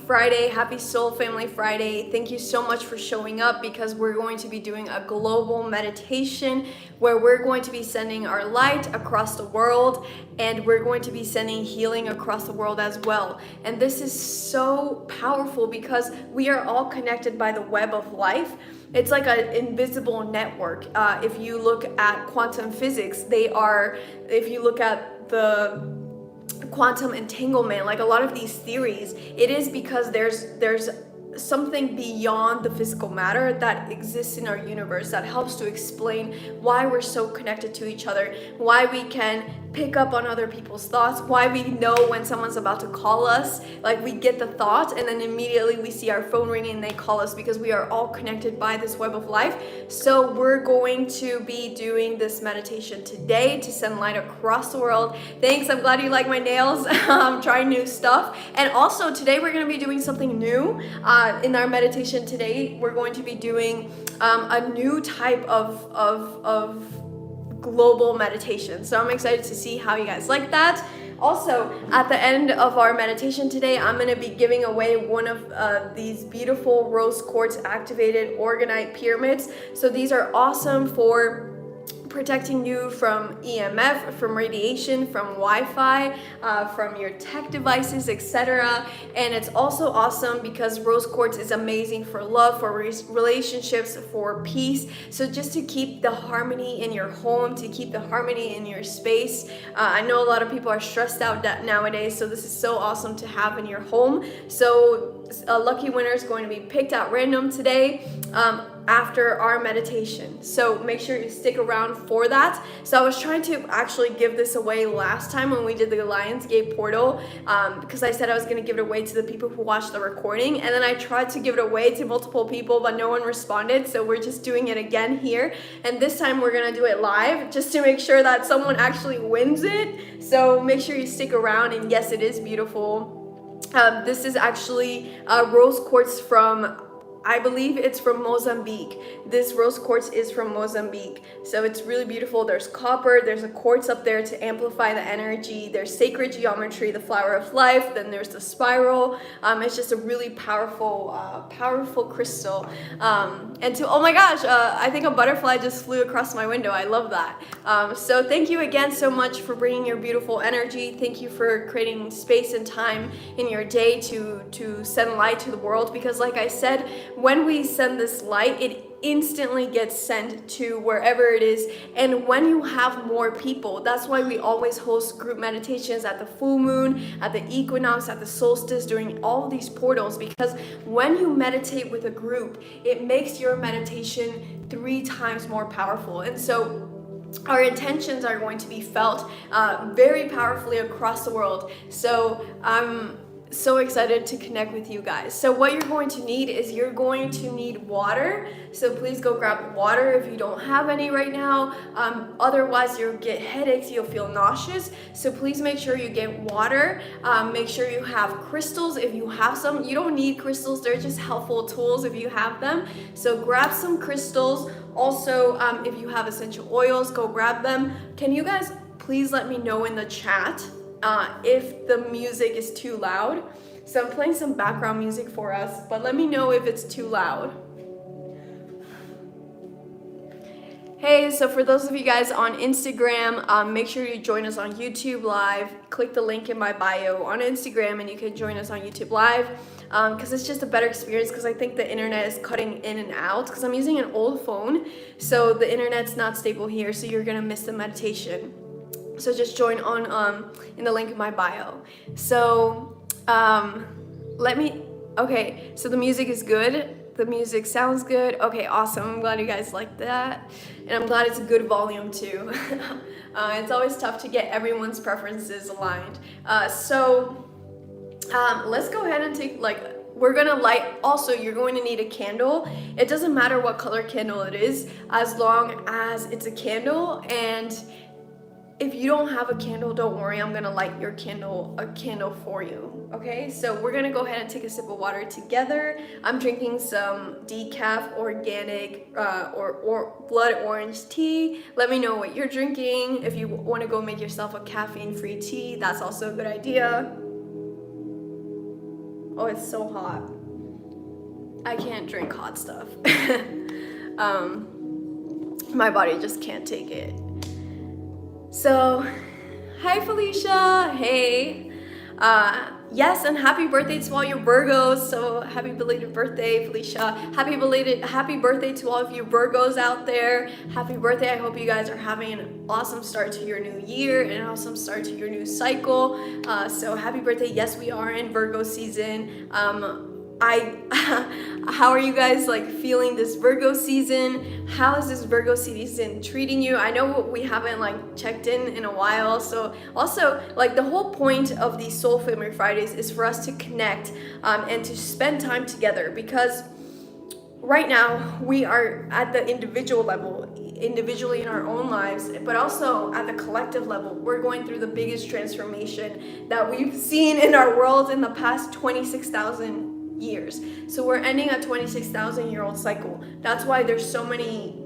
Friday, happy Soul Family Friday. Thank you so much for showing up, because we're going to be doing a global meditation where we're going to be sending our light across the world, and we're going to be sending healing across the world as well. And this is so powerful because we are all connected by the web of life. It's like an invisible network. If you look at quantum physics, if you look at the quantum entanglement, like a lot of these theories, it is because there's something beyond the physical matter that exists in our universe that helps to explain why we're so connected to each other, why we can pick up on other people's thoughts, why we know when someone's about to call us. Like, we get the thought and then immediately we see our phone ringing and they call us, because we are all connected by this web of life. So we're going to be doing this meditation today to send light across the world. Thanks, I'm glad you like my nails. I'm trying new stuff. And also today we're going to be doing something new. In our meditation today, we're going to be doing a new type of global meditation. So I'm excited to see how you guys like that. Also, at the end of our meditation today, I'm going to be giving away one of these beautiful rose quartz activated orgonite pyramids. So these are awesome for protecting you from EMF, from radiation, from Wi-Fi, from your tech devices, etc. And it's also awesome because rose quartz is amazing for love, for relationships, for peace. So just to keep the harmony in your home, to keep the harmony in your space. I know a lot of people are stressed out nowadays, so this is so awesome to have in your home. So a lucky winner is going to be picked at random today after our meditation. So make sure you stick around for that. So I was trying to actually give this away last time when we did the Lionsgate portal, because I said I was going to give it away to the people who watched the recording, and then I tried to give it away to multiple people, but no one responded. So we're just doing it again here, and this time we're going to do it live just to make sure that someone actually wins it. So make sure you stick around, and yes, it is beautiful. This is actually rose quartz from, I believe it's from Mozambique. This rose quartz is from Mozambique. So it's really beautiful. There's copper, there's a quartz up there to amplify the energy. There's sacred geometry, the flower of life. Then there's the spiral. It's just a really powerful crystal. Oh my gosh, I think a butterfly just flew across my window. I love that. So thank you again so much for bringing your beautiful energy. Thank you for creating space and time in your day to send light to the world, because like I said, when we send this light, it instantly gets sent to wherever it is. And when you have more people, that's why we always host group meditations at the full moon, at the equinox, at the solstice, during all of these portals, because when you meditate with a group, it makes your meditation 3 times more powerful. And so our intentions are going to be felt very powerfully across the world. So I'm so excited to connect with you guys. So what you're going to need is you're going to need water. So please go grab water if you don't have any right now. Otherwise you'll get headaches, you'll feel nauseous. So please make sure you get water. Make sure you have crystals if you have some. You don't need crystals, they're just helpful tools if you have them. So grab some crystals. Also, if you have essential oils, go grab them. Can you guys please let me know in the chat if the music is too loud? So I'm playing some background music for us, but let me know if it's too loud. Hey, so for those of you guys on Instagram, make sure you join us on YouTube Live. Click the link in my bio on Instagram and you can join us on YouTube Live, because it's just a better experience, because I think the internet is cutting in and out, because I'm using an old phone, so the internet's not stable here, so you're gonna miss the meditation. So just join on in the link in my bio. So okay, so the music is good. The music sounds good. Okay, awesome. I'm glad you guys like that. And I'm glad it's a good volume too. It's always tough to get everyone's preferences aligned. So let's go ahead and take, we're gonna light. Also, you're going to need a candle. It doesn't matter what color candle it is, as long as it's a candle. And if you don't have a candle, don't worry, I'm gonna light a candle for you, okay? So we're gonna go ahead and take a sip of water together. I'm drinking some decaf organic or blood orange tea. Let me know what you're drinking. If you wanna go make yourself a caffeine-free tea, that's also a good idea. Oh, it's so hot. I can't drink hot stuff. My body just can't take it. So, hi Felicia. Hey. Yes, and happy birthday to all your Virgos. So happy belated birthday, Felicia. Happy birthday to all of you Virgos out there. Happy birthday. I hope you guys are having an awesome start to your new year and an awesome start to your new cycle. So happy birthday. Yes, we are in Virgo season. How are you guys like feeling this Virgo season? How is this Virgo season treating you? I know we haven't like checked in a while. So also like the whole point of these Soul Family Fridays is for us to connect and to spend time together, because right now we are at the individual level, individually in our own lives, but also at the collective level. We're going through the biggest transformation that we've seen in our world in the past 26,000 years. So we're ending a 26,000-year-old cycle. That's why there's so many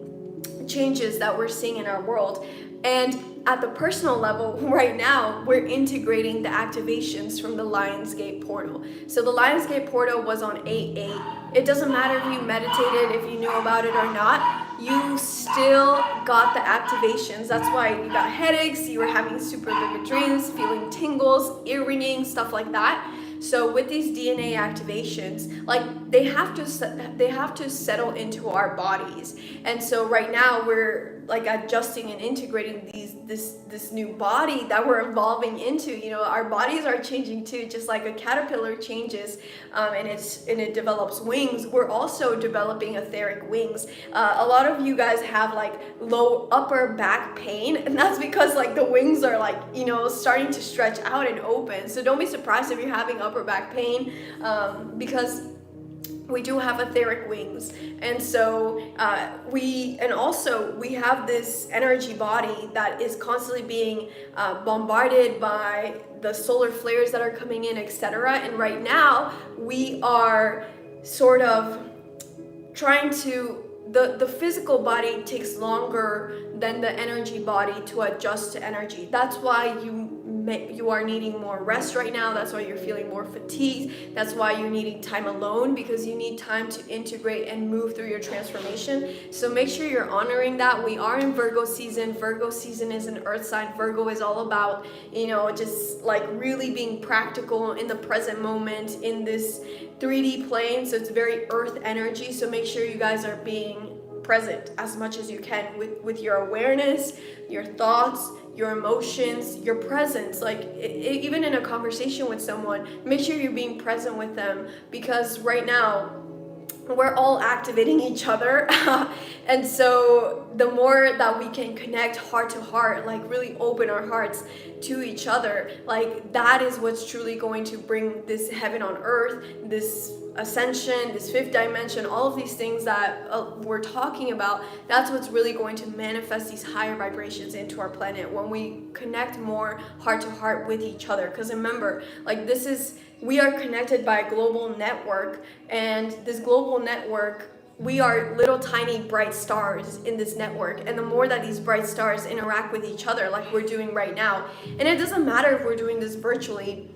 changes that we're seeing in our world. And at the personal level, right now, we're integrating the activations from the Lionsgate portal. So the Lionsgate portal was on 8/8. It doesn't matter if you meditated, if you knew about it or not, you still got the activations. That's why you got headaches, you were having super vivid dreams, feeling tingles, ear ringing, stuff like that. So with these DNA activations, like they have to settle into our bodies. And so right now we're like adjusting and integrating this new body that we're evolving into. You know, our bodies are changing too, just like a caterpillar changes and it develops wings. We're also developing etheric wings. A lot of you guys have like low upper back pain, and that's because like the wings are like, you know, starting to stretch out and open. So don't be surprised if you're having upper back pain, because we do have etheric wings. And so we have this energy body that is constantly being bombarded by the solar flares that are coming in, etc. And right now we are sort of trying to, the physical body takes longer than the energy body to adjust to energy. That's why you are needing more rest right now. That's why you're feeling more fatigued. That's why you're needing time alone, because you need time to integrate and move through your transformation. So make sure you're honoring that. We are in Virgo season. Virgo season is an earth sign. Virgo is all about, you know, just like really being practical in the present moment in this 3D plane. So it's very earth energy. So make sure you guys are being present as much as you can with your awareness, your thoughts, your emotions, your presence. Like even in a conversation with someone, make sure you're being present with them, because right now we're all activating each other. And so the more that we can connect heart to heart, like really open our hearts to each other, like that is what's truly going to bring this heaven on earth, this ascension, this fifth dimension, all of these things that we're talking about. That's what's really going to manifest these higher vibrations into our planet when we connect more heart to heart with each other. Because remember, like we are connected by a global network, and this global network, we are little tiny bright stars in this network. And the more that these bright stars interact with each other, like we're doing right now, and it doesn't matter if we're doing this virtually,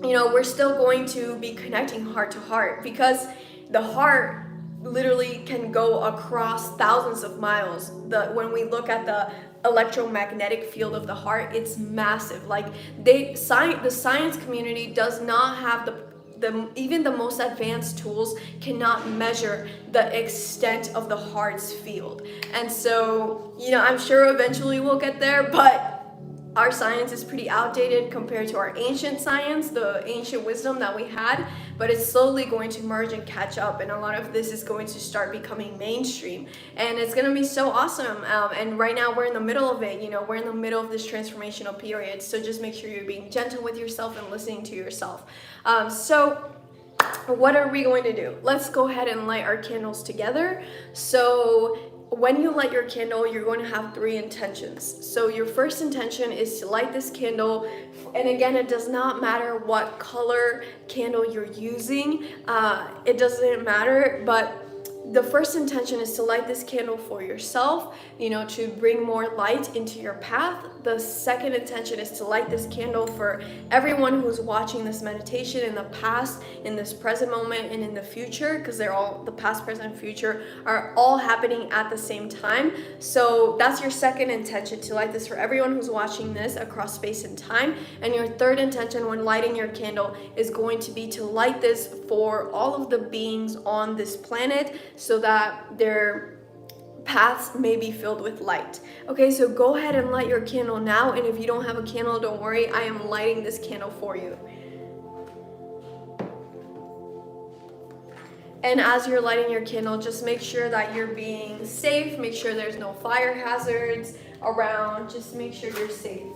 you know, we're still going to be connecting heart to heart, because the heart literally can go across thousands of miles. When we look at the electromagnetic field of the heart, it's massive. Like the science community does not have even the most advanced tools cannot measure the extent of the heart's field. And so, you know, I'm sure eventually we'll get there, but our science is pretty outdated compared to our ancient science, the ancient wisdom that we had, but it's slowly going to merge and catch up, and a lot of this is going to start becoming mainstream, and it's going to be so awesome. And right now we're in the middle of it. You know, we're in the middle of this transformational period, so just make sure you're being gentle with yourself and listening to yourself. So what are we going to do? Let's go ahead and light our candles together. So when you light your candle, you're going to have 3 intentions. So your first intention is to light this candle, and again, it does not matter what color candle you're using. It doesn't matter, but the first intention is to light this candle for yourself, to bring more light into your path. The second intention is to light this candle for everyone who's watching this meditation in the past, in this present moment, and in the future, because they're all, the past, present, and future are all happening at the same time. So that's your second intention, to light this for everyone who's watching this across space and time. And your third intention when lighting your candle is going to be to light this for all of the beings on this planet, so that their paths may be filled with light. Okay, so go ahead and light your candle now, and if you don't have a candle, don't worry, I am lighting this candle for you. And as you're lighting your candle, just make sure that you're being safe, make sure there's no fire hazards around, just make sure you're safe.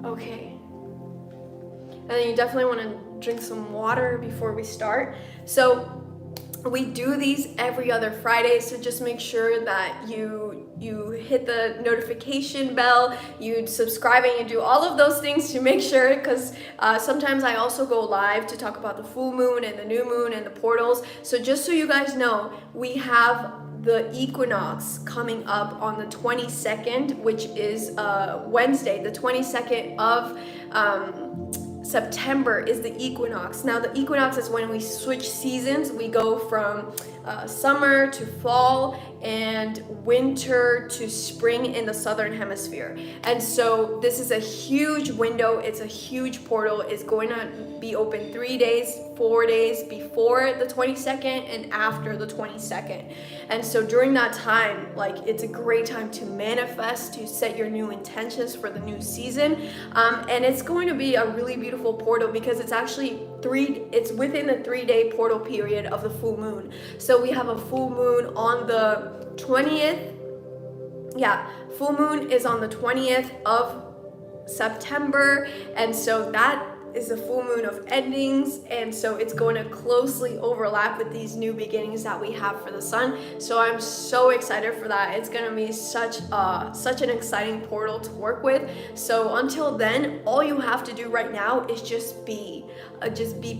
Okay, and then you definitely want to drink some water before we start. So we do these every other Friday, so just make sure that you hit the notification bell, you subscribe, and you do all of those things to make sure, because sometimes I also go live to talk about the full moon and the new moon and the portals. So just so you guys know, we have the equinox coming up on the 22nd, which is Wednesday. The 22nd of September is the equinox. Now the equinox is when we switch seasons. We go from summer to fall and winter to spring in the southern hemisphere. And so this is a huge window, it's a huge portal. It's going to be open 3 days, 4 days before the 22nd and after the 22nd. And so during that time, like, it's a great time to manifest, to set your new intentions for the new season. And it's going to be a really beautiful portal, because it's actually it's within the 3-day portal period of the full moon. So we have a full moon on the 20th. Yeah, full moon is on the 20th of September, and so that is the full moon of endings, and so it's going to closely overlap with these new beginnings that we have for the sun. So I'm so excited for that. It's going to be such an exciting portal to work with. So until then, all you have to do right now is just be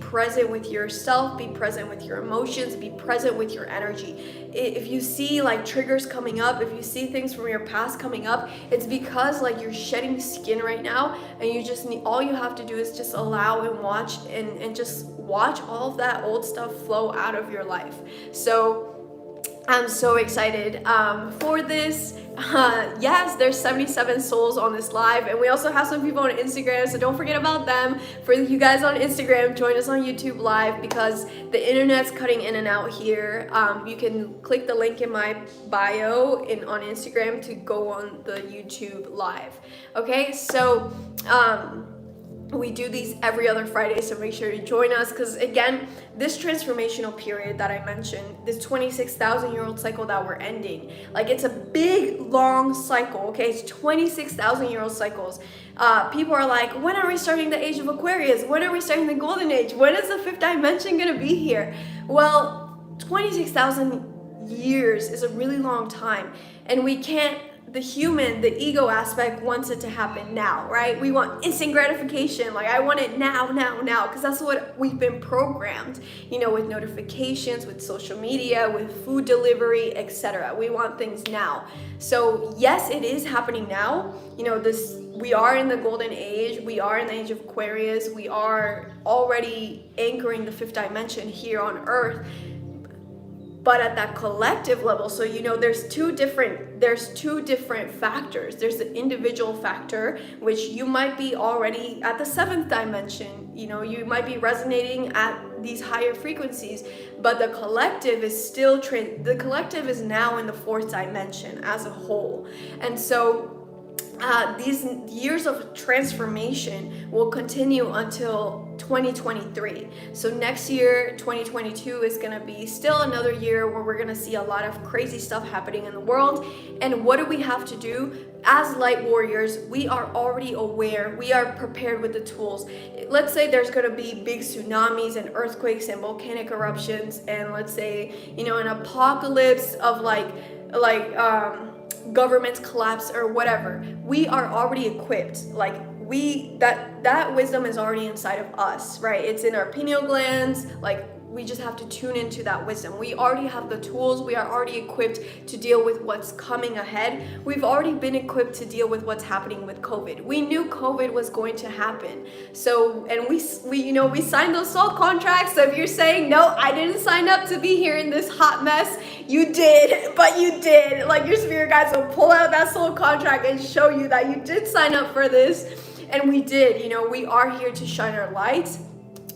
present with yourself, be present with your emotions, be present with your energy. If you see like triggers coming up, if you see things from your past coming up, it's because like you're shedding skin right now, and you just need, all you have to do is just allow and watch, and just watch all of that old stuff flow out of your life. So I'm so excited for this. Yes, there's 77 souls on this live, and we also have some people on Instagram, so don't forget about them. For you guys on Instagram, join us on YouTube live, because the internet's cutting in and out here. You can click the link in my bio on Instagram to go on the YouTube live. Okay, so we do these every other Friday, so make sure you join us, because again, this transformational period that I mentioned, this 26,000-year-old cycle that we're ending, like, it's a big, long cycle, okay? It's 26,000-year-old cycles. People are like, when are we starting the age of Aquarius? When are we starting the golden age? When is the fifth dimension gonna be here? Well, 26,000 years is a really long time, and we can't, the ego aspect wants it to happen now, right? We want instant gratification. Like, I want it now, because that's what we've been programmed, with notifications, with social media, with food delivery, etc. We want things now. So yes, it is happening now. We are in the golden age. We are in the age of Aquarius. We are already anchoring the fifth dimension here on Earth. But at that collective level, so there's two different factors. There's the individual factor, which you might be already at the seventh dimension. You might be resonating at these higher frequencies, but the collective is still the collective is now in the fourth dimension as a whole. And so these years of transformation will continue until 2023. So next year, 2022, is going to be still another year where we're going to see a lot of crazy stuff happening in the world. And what do we have to do? As light warriors, we are already aware. We are prepared with the tools. Let's say there's going to be big tsunamis and earthquakes and volcanic eruptions, and let's say, an apocalypse of like like governments collapse or whatever, we are already equipped. Like that wisdom is already inside of us, right? It's in our pineal glands. Like we just have to tune into that wisdom. We already have the tools. We are already equipped to deal with what's coming ahead. We've already been equipped to deal with what's happening with COVID. We knew COVID was going to happen. So, and we signed those soul contracts. So if you're saying, no, I didn't sign up to be here in this hot mess, you did, but you did. Like your spirit guides will pull out that soul contract and show you that you did sign up for this. And we did, we are here to shine our light.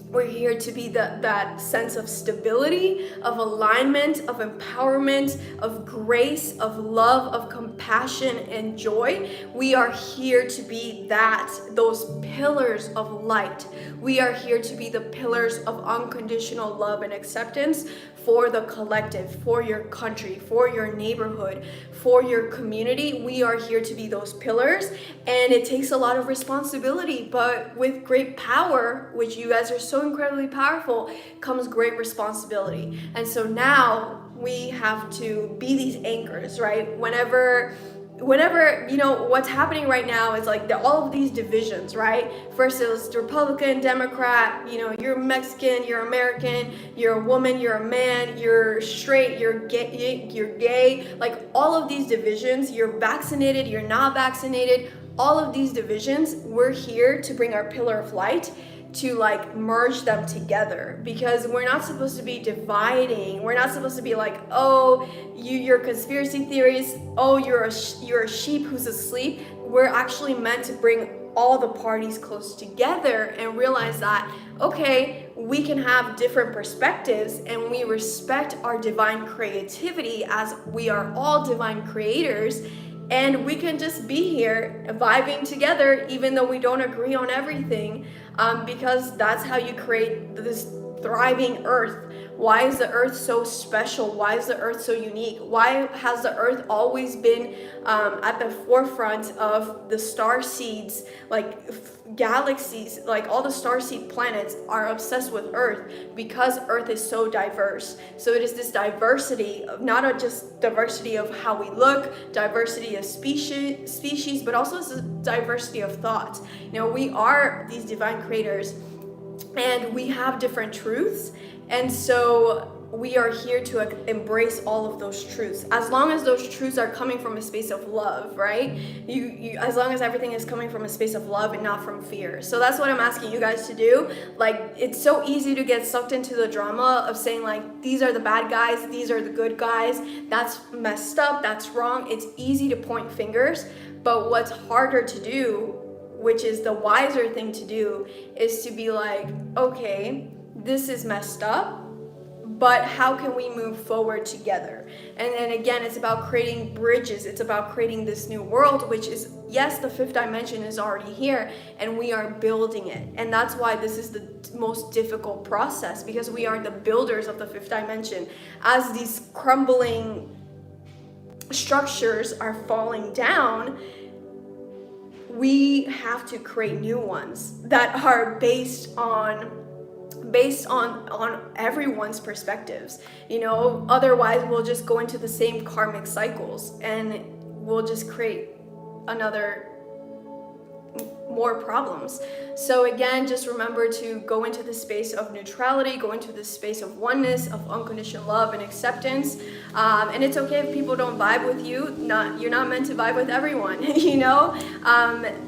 We're here to be that sense of stability, of alignment, of empowerment, of grace, of love, of compassion and joy. We are here to be those pillars of light. We are here to be the pillars of unconditional love and acceptance for the collective, for your country, for your neighborhood, for your community. We are here to be those pillars, and it takes a lot of responsibility, but with great power, which you guys are so incredibly powerful, comes great responsibility. And so now we have to be these anchors, right? Whenever what's happening right now is like all of these divisions, right? First it was Republican, Democrat, you're Mexican, you're American, you're a woman, you're a man, you're straight, you're gay, like all of these divisions, you're vaccinated, you're not vaccinated, all of these divisions, we're here to bring our pillar of light to like merge them together, because we're not supposed to be dividing. We're not supposed to be like, oh, your conspiracy theories, oh, you're a sheep who's asleep. We're actually meant to bring all the parties close together and realize that, okay, we can have different perspectives and we respect our divine creativity as we are all divine creators. And we can just be here vibing together even though we don't agree on everything, because that's how you create this thriving earth. Why is the earth so special? Why is the earth so unique? Why has the earth always been at the forefront of the star seeds, like galaxies, like all the star seed planets are obsessed with earth, because earth is so diverse. So it is this diversity of not just diversity of how we look, diversity of species, but also this diversity of thought. We are these divine creators and we have different truths, and so we are here to embrace all of those truths, as long as those truths are coming from a space of love, right? You as long as everything is coming from a space of love and not from fear. So that's what I'm asking you guys to do. Like, it's so easy to get sucked into the drama of saying like, these are the bad guys, these are the good guys, that's messed up, that's wrong. It's easy to point fingers, but what's harder to do, which is the wiser thing to do, is to be like, okay, this is messed up, but how can we move forward together? And then again, it's about creating bridges. It's about creating this new world, which is, yes, the fifth dimension is already here and we are building it. And that's why this is the most difficult process, because we are the builders of the fifth dimension. As these crumbling structures are falling down, we have to create new ones that are based on everyone's perspectives. Otherwise we'll just go into the same karmic cycles and we'll just create more problems. So again, just remember to go into the space of neutrality, go into the space of oneness, of unconditional love and acceptance. And it's okay if people don't vibe with you. You're not meant to vibe with everyone,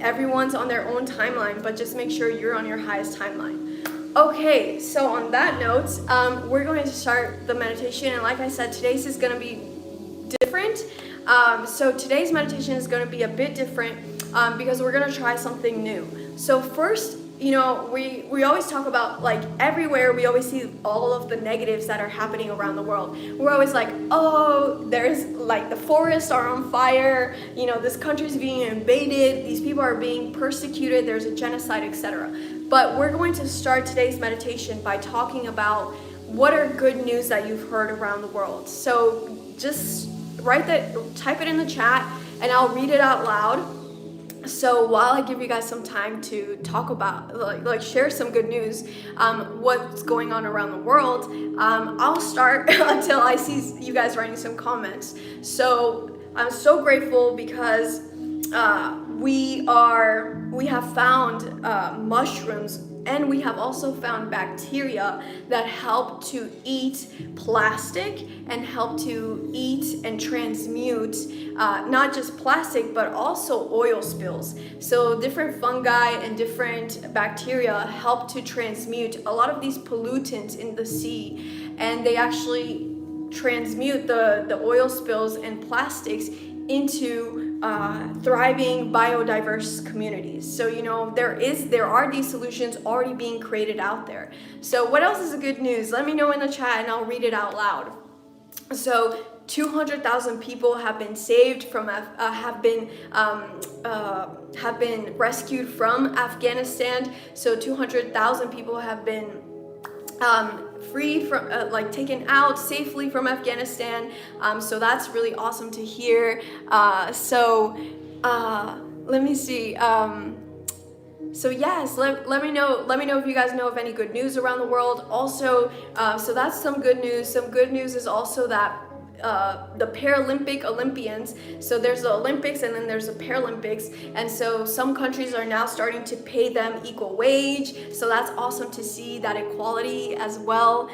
everyone's on their own timeline, but just make sure you're on your highest timeline. Okay, so on that note, we're going to start the meditation, and like I said, today's is going to be different. So today's meditation is going to be a bit different because we're going to try something new. So first, we always talk about, like, everywhere we always see all of the negatives that are happening around the world. We're always like, oh, there's like the forests are on fire, this country's being invaded, these people are being persecuted, there's a genocide, etc. But we're going to start today's meditation by talking about what are good news that you've heard around the world. So just type it in the chat and I'll read it out loud. So while I give you guys some time to talk about, like share some good news, what's going on around the world, I'll start until I see you guys writing some comments. So I'm so grateful because we have found mushrooms, and we have also found bacteria that help to eat plastic and help to eat and transmute not just plastic but also oil spills. So different fungi and different bacteria help to transmute a lot of these pollutants in the sea, and they actually transmute the oil spills and plastics into thriving biodiverse communities. So there are these solutions already being created out there. So what else is the good news? Let me know in the chat and I'll read it out loud. So 200,000 people have been saved from have been rescued from Afghanistan. So 200,000 people have been free from taken out safely from Afghanistan. So that's really awesome to hear. Let me see. So yes, let me know if you guys know of any good news around the world. Also, so that's some good news. Some good news is also that the Paralympic Olympians, so there's the Olympics and then there's the Paralympics, and so some countries are now starting to pay them equal wage, so that's awesome to see that equality as well.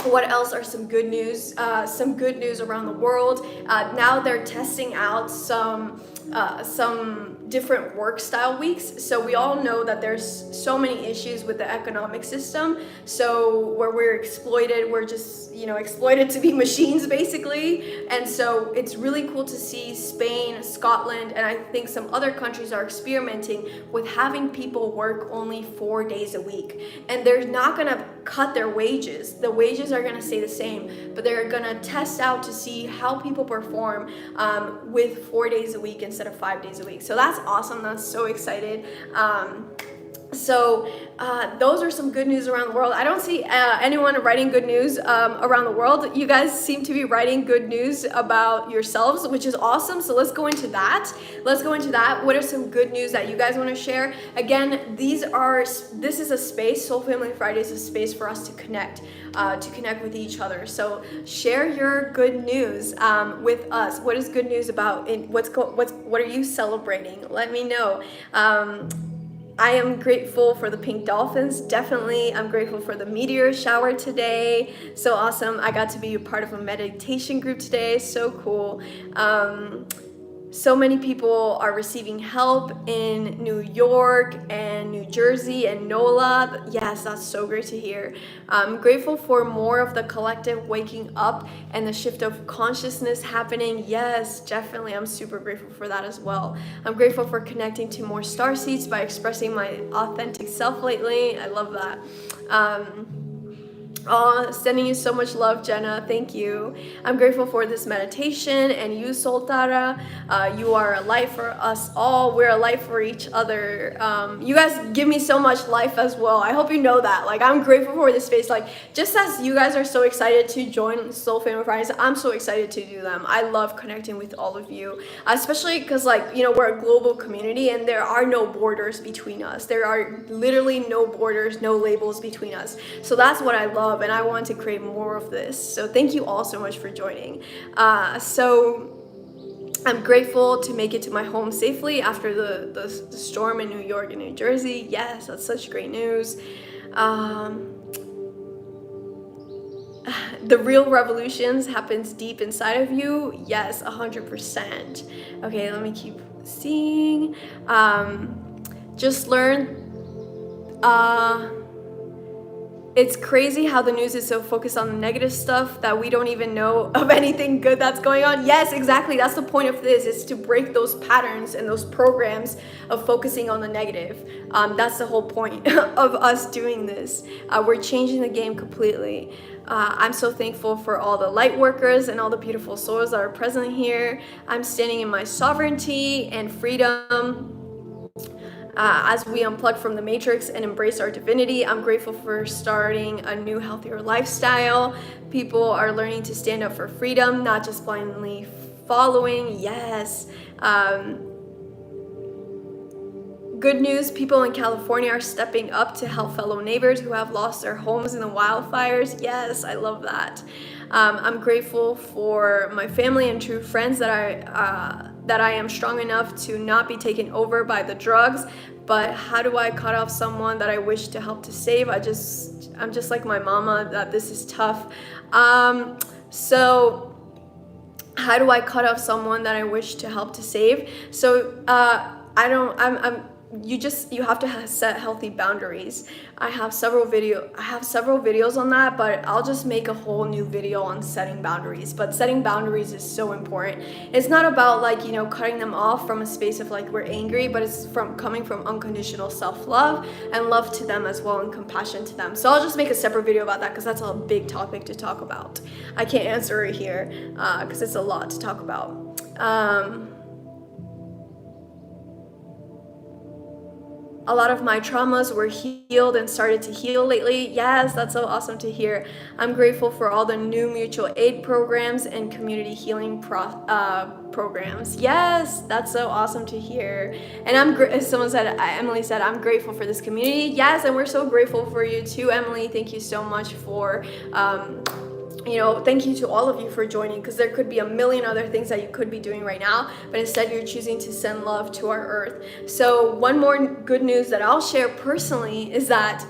What else are some good news? Some good news around the world. Now they're testing out some different work style weeks. So we all know that there's so many issues with the economic system. So where we're exploited, we're just exploited to be machines basically. And so it's really cool to see Spain, Scotland, and I think some other countries are experimenting with having people work only 4 days a week. And they're not gonna cut their wages. The wages are gonna stay the same, but they're gonna test out to see how people perform with 4 days a week instead of 5 days a week. So that's awesome. That's so excited. Those are some good news around the world. I don't see anyone writing good news around the world. You guys seem to be writing good news about yourselves, which is awesome. So let's go into that. What are some good news that you guys want to share? Again, this is a space. Soul Family Friday is a space for us to connect with each other. So share your good news with us. What is good news about? What are you celebrating? Let me know. I am grateful for the pink dolphins, definitely. I'm grateful for the meteor shower today. So awesome. I got to be a part of a meditation group today. So cool. So many people are receiving help in New York and New Jersey and NOLA. Yes, that's so great to hear. I'm grateful for more of the collective waking up and the shift of consciousness happening. Yes, definitely. I'm super grateful for that as well. I'm grateful for connecting to more starseeds by expressing my authentic self lately. I love that. Sending you so much love, Jenna. Thank you. I'm grateful for this meditation and you, Soltara. You are a light for us all. We're a light for each other. You guys give me so much life as well. I hope you know that. I'm grateful for this space. Just as you guys are so excited to join Soul Family Fridays, I'm so excited to do them. I love connecting with all of you, especially because we're a global community and there are no borders between us. There are literally no borders, no labels between us. So that's what I love. And I want to create more of this. So thank you all so much for joining. So I'm grateful to make it to my home safely after the storm in New York and New Jersey. Yes, that's such great news. The real revolutions happens deep inside of you. Yes, 100%. Okay, let me keep seeing. Just learn. It's crazy how the news is so focused on the negative stuff that we don't even know of anything good that's going on. Yes, exactly. That's the point of this, is to break those patterns and those programs of focusing on the negative. That's the whole point of us doing this. We're changing the game completely. I'm so thankful for all the light workers and all the beautiful souls that are present here. I'm standing in my sovereignty and freedom. As we unplug from the matrix and embrace our divinity. I'm grateful for starting a new, healthier lifestyle. People are learning to stand up for freedom, not just blindly following. Yes. Good news, people in California are stepping up to help fellow neighbors who have lost their homes in the wildfires. Yes, I love that. I'm grateful for my family and true friends that I am strong enough to not be taken over by the drugs. But how do I cut off someone that I wish to help to save? I'm just like my mama, that this is tough. So how do I cut off someone that I wish to help to save? So you have to set healthy boundaries. I have several videos on that, but I'll just make a whole new video on setting boundaries. But setting boundaries is so important. It's not about like, cutting them off from a space of like we're angry, but it's coming from unconditional self-love and love to them as well, and compassion to them. So I'll just make a separate video about that, because that's a big topic to talk about. I can't answer it here because it's a lot to talk about. A lot of my traumas were healed and started to heal lately. Yes, that's so awesome to hear. I'm grateful for all the new mutual aid programs and community healing programs. Yes, that's so awesome to hear. And Emily said, I'm grateful for this community. Yes, and we're so grateful for you too, Emily. Thank you so much for thank you to all of you for joining, because there could be a million other things that you could be doing right now, but instead you're choosing to send love to our earth. So one more good news that I'll share personally is that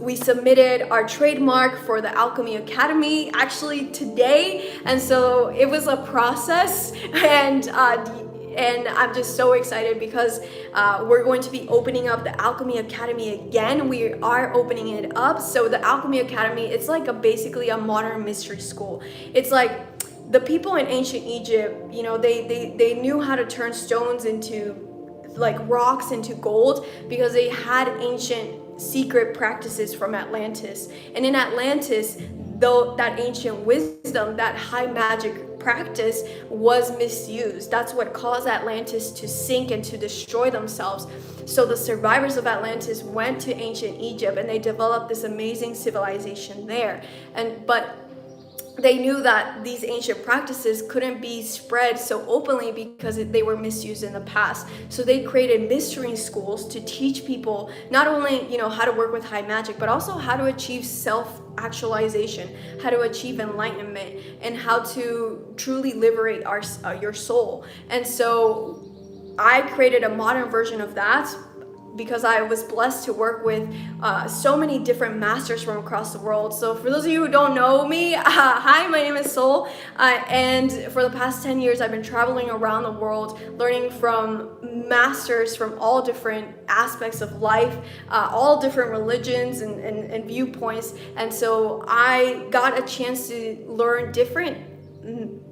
we submitted our trademark for the Alchemy Academy actually today, and so it was a process, and I'm just so excited because we're going to be opening up the Alchemy Academy again. We are opening it up. So the Alchemy Academy, it's like basically a modern mystery school. It's like the people in ancient Egypt, they knew how to turn stones into like rocks into gold, because they had ancient secret practices from Atlantis. And in Atlantis, though that ancient wisdom, that high magic practice was misused. That's what caused Atlantis to sink and to destroy themselves. So the survivors of Atlantis went to ancient Egypt and they developed this amazing civilization there. But they knew that these ancient practices couldn't be spread so openly because they were misused in the past. So they created mystery schools to teach people not only, how to work with high magic, but also how to achieve self-actualization, how to achieve enlightenment, and how to truly liberate your soul. And so I created a modern version of that, because I was blessed to work with so many different masters from across the world. So for those of you who don't know me, hi, my name is Sol, and for the past 10 years I've been traveling around the world learning from masters from all different aspects of life, all different religions and viewpoints. And so I got a chance to learn different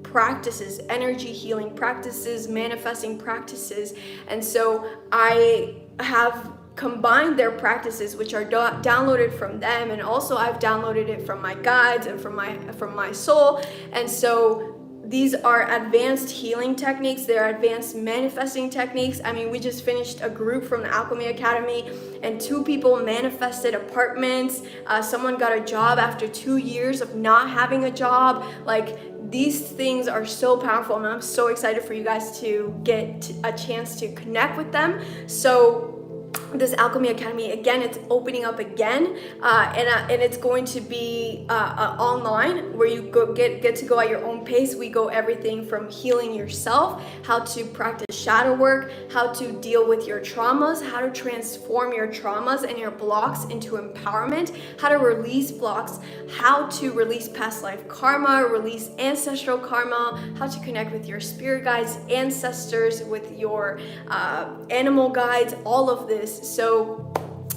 practices, energy healing practices, manifesting practices. And so I have combined their practices, which are downloaded from them, and also I've downloaded it from my guides and from my soul. And so these are advanced healing techniques. They're advanced manifesting techniques. I mean, we just finished a group from the Alchemy Academy, and 2 people manifested apartments. Someone got a job after 2 years of not having a job. Like, these things are so powerful, and I'm so excited for you guys to get a chance to connect with them. So this Alchemy Academy, again, it's opening up again, and it's going to be online, where you get to go at your own pace. We go everything from healing yourself, how to practice shadow work, how to deal with your traumas, how to transform your traumas and your blocks into empowerment, how to release blocks, how to release past life karma, release ancestral karma, how to connect with your spirit guides, ancestors, with your animal guides, all of this. So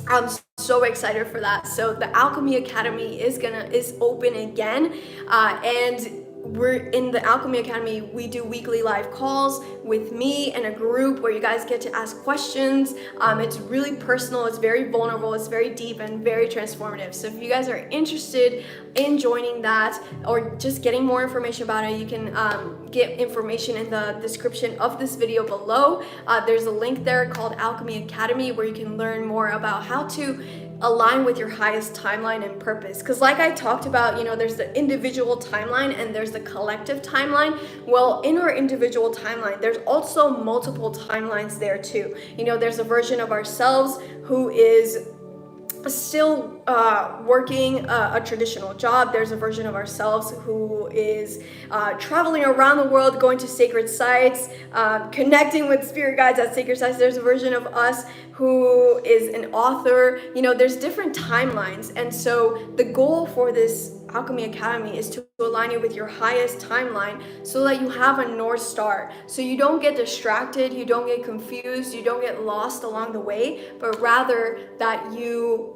I'm so excited for that. So the Alchemy Academy is open again, and we're in the Alchemy Academy. We do weekly live calls with me and a group where you guys get to ask questions. It's really personal, it's very vulnerable, it's very deep and very transformative. So if you guys are interested in joining that, or just getting more information about it, you can get information in the description of this video below. There's a link there called Alchemy Academy, where you can learn more about how to align with your highest timeline and purpose. Because like I talked about, there's the individual timeline and there's the collective timeline. Well, in our individual timeline, there's also multiple timelines there too. There's a version of ourselves who is still working a traditional job. There's a version of ourselves who is traveling around the world, going to sacred sites, connecting with spirit guides at sacred sites. There's a version of us who is an author. There's different timelines. And so the goal for this Alchemy Academy is to align you with your highest timeline so that you have a North Star. So you don't get distracted, you don't get confused, you don't get lost along the way, but rather that you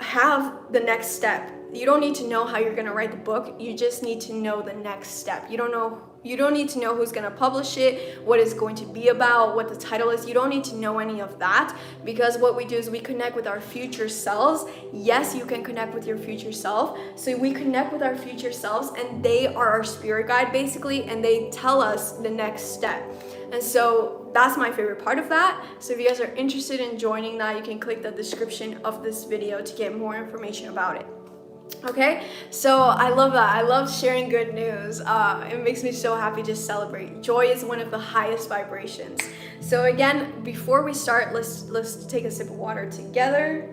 have the next step. You don't need to know how you're going to write the book. You just need to know the next step. You don't need to know who's going to publish it, what it's going to be about, what the title is. You don't need to know any of that, because what we do is we connect with our future selves. Yes, you can connect with your future self. So we connect with our future selves, and they are our spirit guide basically, and they tell us the next step. And so that's my favorite part of that. So if you guys are interested in joining that, you can click the description of this video to get more information about it. Okay, so I love that. I love sharing good news. It makes me so happy to celebrate. Joy is one of the highest vibrations. So again, before we start, let's take a sip of water together.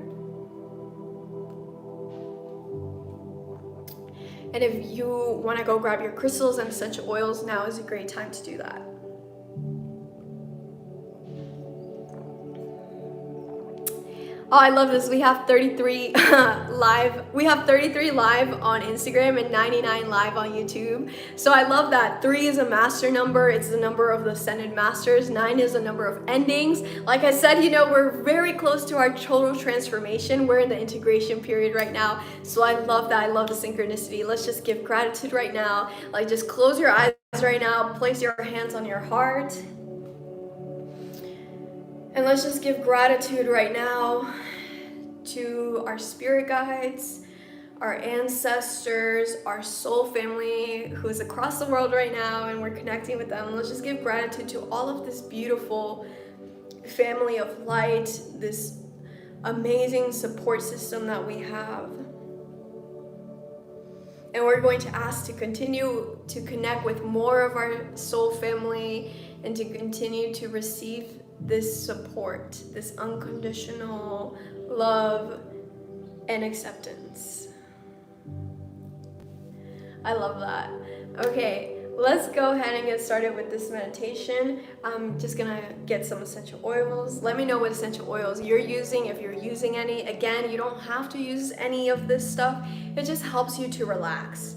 And if you want to go grab your crystals and essential oils, now is a great time to do that. Oh, I love this. We have 33 live. We have 33 live on Instagram and 99 live on YouTube. So I love that. 3 is a master number. It's the number of the ascended masters. 9 is a number of endings. Like I said, we're very close to our total transformation. We're in the integration period right now. So I love that. I love the synchronicity. Let's just give gratitude right now. Like, just close your eyes right now. Place your hands on your heart. And let's just give gratitude right now to our spirit guides, our ancestors, our soul family who is across the world right now, and we're connecting with them. Let's just give gratitude to all of this beautiful family of light, this amazing support system that we have. And we're going to ask to continue to connect with more of our soul family and to continue to receive this support, this unconditional love and acceptance. I love that. Okay, let's go ahead and get started with this meditation. I'm just gonna get some essential oils. Let me know what essential oils you're using, if you're using any. Again, you don't have to use any of this stuff. It just helps you to relax.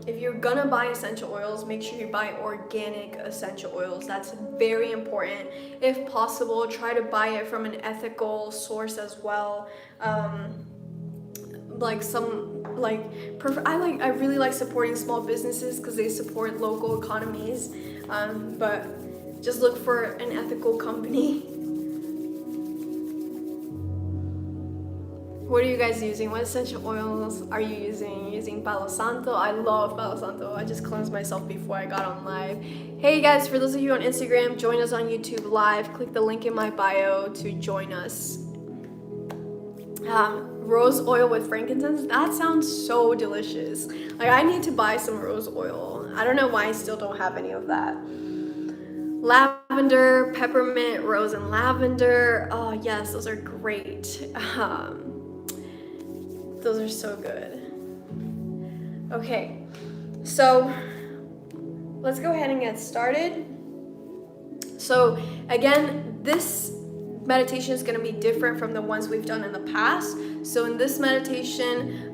If you're gonna buy essential oils, make sure you buy organic essential oils. That's very important. If possible, try to buy it from an ethical source as well. I really like supporting small businesses because they support local economies. But just look for an ethical company. What are you guys using? What essential oils are you using? You're using Palo Santo? I love Palo Santo. I just cleansed myself before I got on live. Hey guys, for those of you on Instagram, join us on YouTube Live. Click the link in my bio to join us. Rose oil with frankincense? That sounds so delicious. Like, I need to buy some rose oil. I don't know why I still don't have any of that. Lavender, peppermint, rose, and lavender. Oh yes, those are great. Those are so good. Okay, so let's go ahead and get started. So again, this meditation is going to be different from the ones we've done in the past. So in this meditation,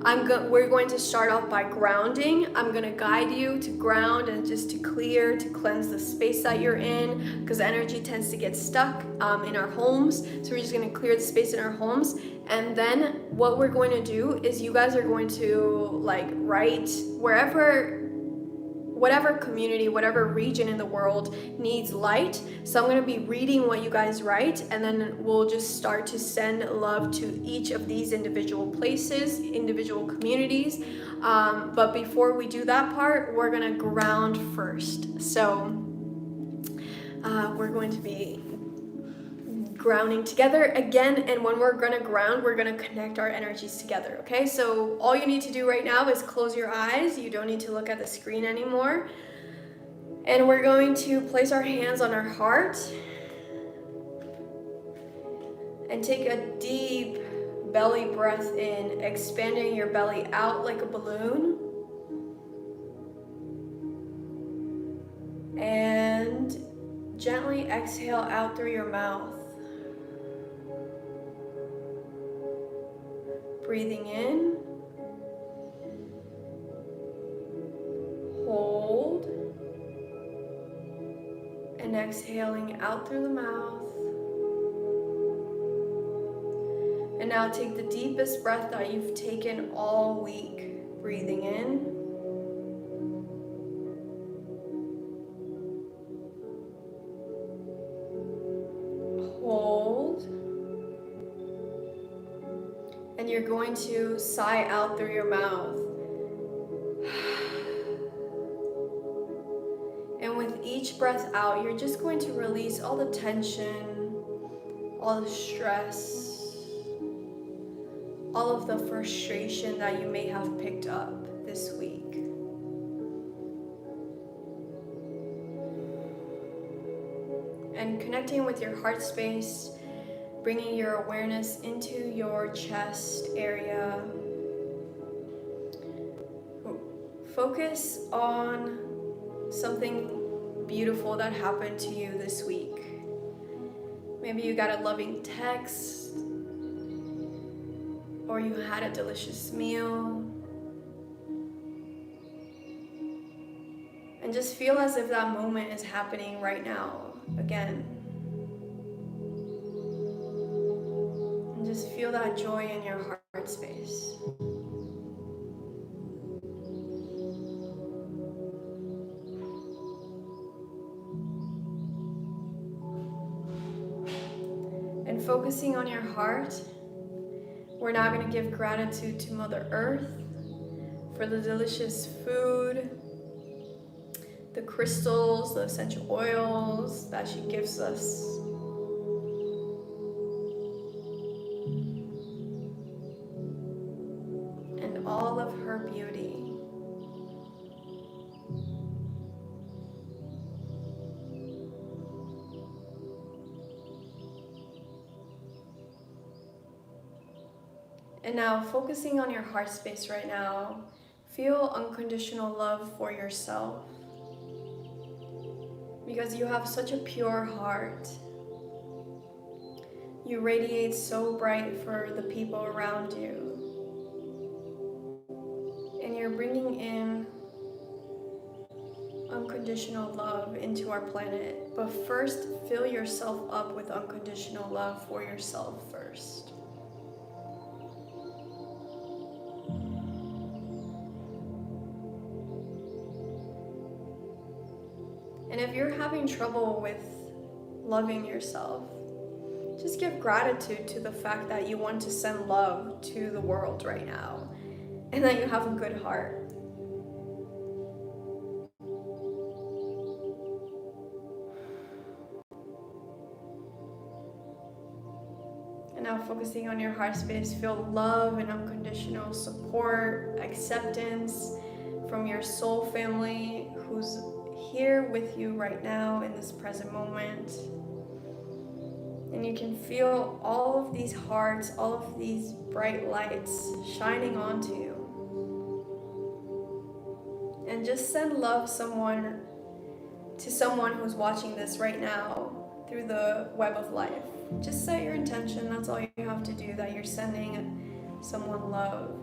we're going to start off by grounding. I'm going to guide you to ground and just to clear, to cleanse the space that you're in, because energy tends to get stuck in our homes. So we're just going to clear the space in our homes. And then what we're going to do is you guys are going to write whatever community, whatever region in the world needs light. So I'm going to be reading what you guys write, and then we'll just start to send love to each of these individual places, individual communities. But before we do that part, we're going to ground first. So we're going to be grounding together again. And when we're gonna ground, we're gonna connect our energies together, okay? So all you need to do right now is close your eyes. You don't need to look at the screen anymore. And we're going to place our hands on our heart and take a deep belly breath in, expanding your belly out like a balloon. And gently exhale out through your mouth. Breathing in. Hold. And exhaling out through the mouth. And now take the deepest breath that you've taken all week. Breathing in. Hold. And you're going to sigh out through your mouth. And with each breath out, you're just going to release all the tension, all the stress, all of the frustration that you may have picked up this week. And connecting with your heart space, bringing your awareness into your chest area. Focus on something beautiful that happened to you this week. Maybe you got a loving text, or you had a delicious meal. And just feel as if that moment is happening right now again. And just feel that joy in your heart space. And focusing on your heart, we're now going to give gratitude to Mother Earth for the delicious food, the crystals, the essential oils that she gives us. And all of her beauty. And now, focusing on your heart space right now, feel unconditional love for yourself. Because you have such a pure heart. You radiate so bright for the people around you. And you're bringing in unconditional love into our planet. But first, fill yourself up with unconditional love for yourself first. And if you're having trouble with loving yourself, just give gratitude to the fact that you want to send love to the world right now, and that you have a good heart. And now, focusing on your heart space, feel love and unconditional support, acceptance from your soul family who's here with you right now in this present moment. And you can feel all of these hearts, all of these bright lights shining onto you. And just send love to someone who's watching this right now through the web of life. Just set your intention, that's all you have to do, that you're sending someone love.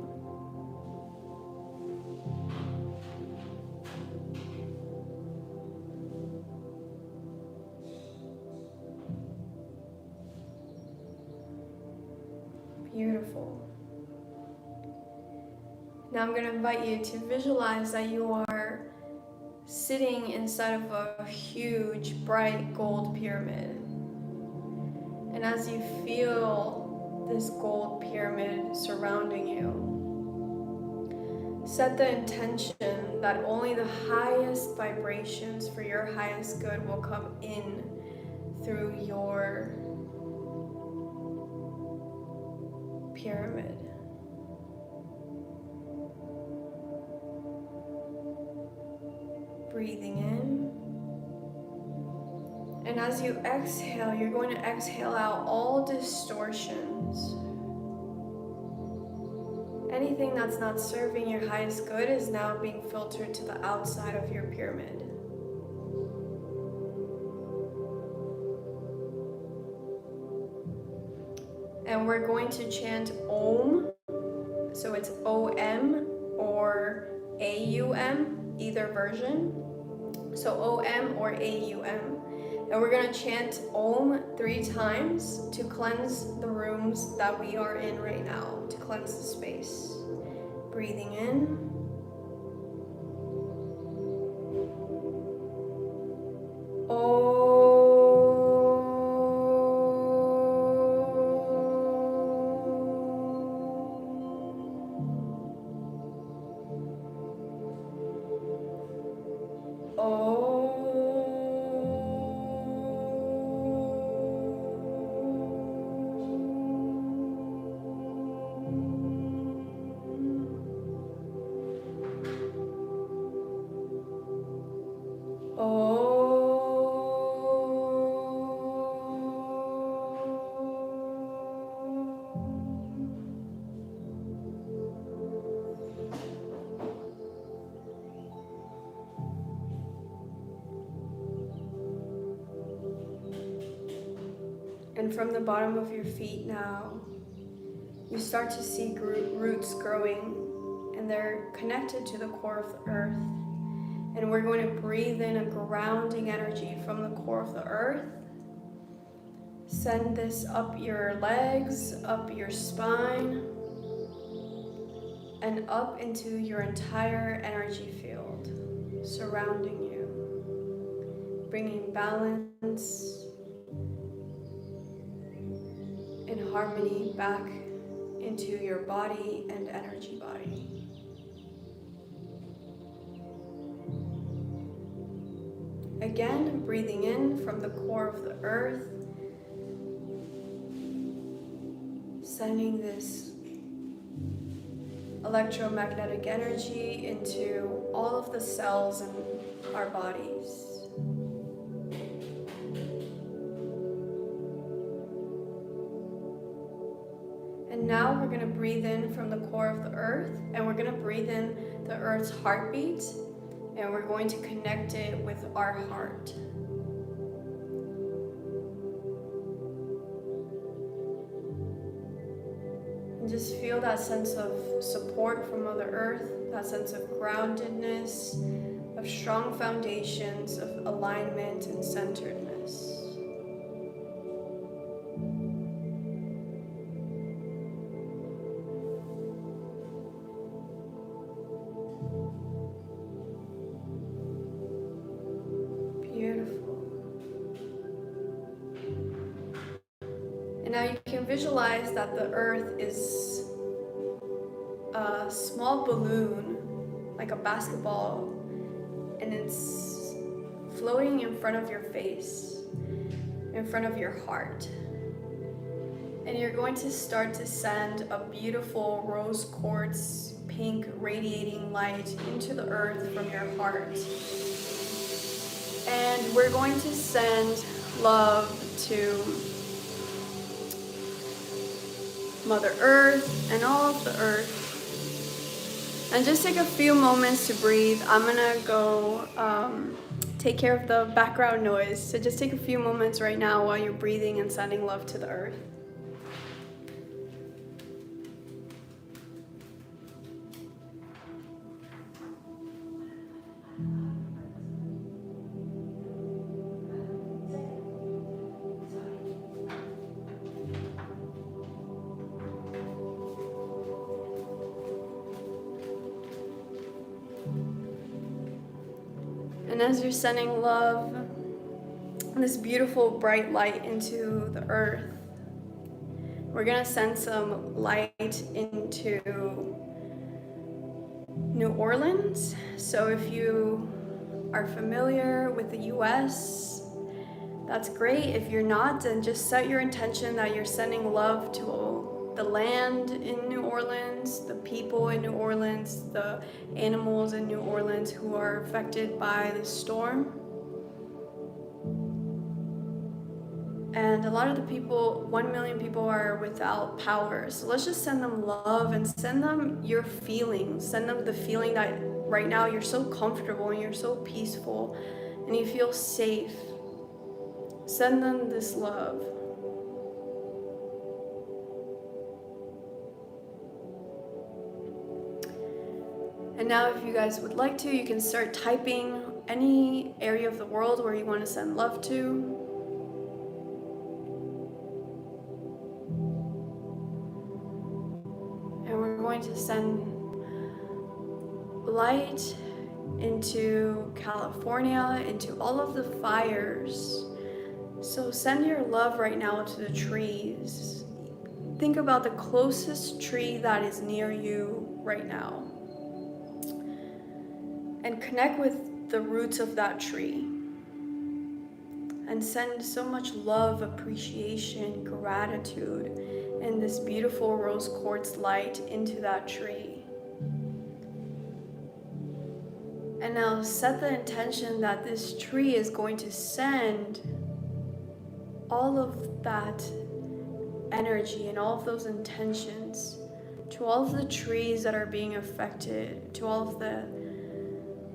Beautiful. Now I'm going to invite you to visualize that you are sitting inside of a huge, bright gold pyramid. And as you feel this gold pyramid surrounding you, set the intention that only the highest vibrations for your highest good will come in through your pyramid. Breathing in. And as you exhale, you're going to exhale out all distortions. Anything that's not serving your highest good is now being filtered to the outside of your pyramid. And we're going to chant Om. So it's O-M or A-U-M, either version. So O-M or A-U-M. And we're going to chant Om 3 times to cleanse the rooms that we are in right now, to cleanse the space. Breathing in. And from the bottom of your feet now, you start to see roots growing, and they're connected to the core of the earth. And we're going to breathe in a grounding energy from the core of the earth. Send this up your legs, up your spine, and up into your entire energy field surrounding you, bringing balance and harmony back into your body and energy body. Again, breathing in from the core of the earth, sending this electromagnetic energy into all of the cells in our bodies. And now we're going to breathe in from the core of the earth, and we're going to breathe in the earth's heartbeat, and we're going to connect it with our heart. And just feel that sense of support from Mother Earth, that sense of groundedness, of strong foundations, of alignment and centeredness. Now you can visualize that the earth is a small balloon, like a basketball, and it's floating in front of your face, in front of your heart. And you're going to start to send a beautiful rose quartz pink radiating light into the earth from your heart. And we're going to send love to Mother Earth and all of the earth. And just take a few moments to breathe. I'm gonna go take care of the background noise. So just take a few moments right now while you're breathing and sending love to the earth. And as you're sending love and this beautiful bright light into the earth, we're gonna send some light into New Orleans. So if you are familiar with the US, that's great. If you're not, then just set your intention that you're sending love to the land in New Orleans, the people in New Orleans, the animals in New Orleans who are affected by the storm. And a lot of the people, 1 million people, are without power. So let's just send them love and send them your feelings. Send them the feeling that right now you're so comfortable and you're so peaceful and you feel safe. Send them this love. And now if you guys would like to, you can start typing any area of the world where you want to send love to. And we're going to send light into California, into all of the fires. So send your love right now to the trees. Think about the closest tree that is near you right now. And connect with the roots of that tree. And send so much love, appreciation, gratitude, and this beautiful rose quartz light into that tree. And now set the intention that this tree is going to send all of that energy and all of those intentions to all of the trees that are being affected, to all of the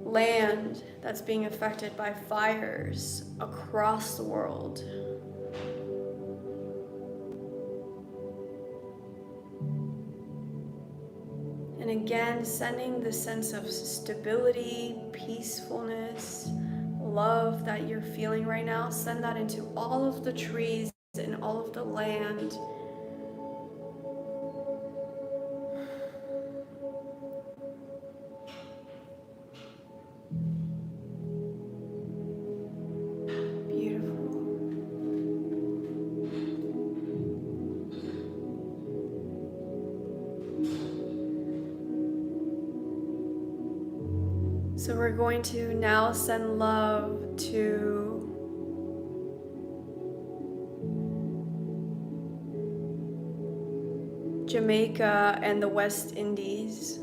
land that's being affected by fires across the world. And again, sending the sense of stability, peacefulness, love that you're feeling right now, send that into all of the trees and all of the land. So we're going to now send love to Jamaica and the West Indies.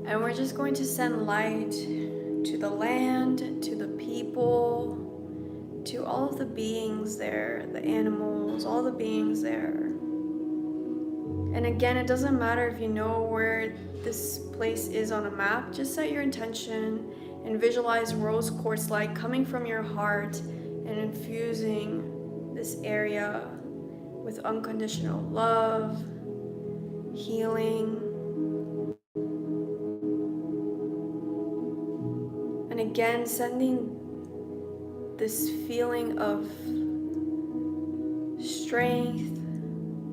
And we're just going to send light to the land, to the people, to all of the beings there, the animals, all the beings there. And again, it doesn't matter if you know where this place is on a map, just set your intention and visualize rose quartz light coming from your heart and infusing this area with unconditional love, healing. And again, sending this feeling of strength,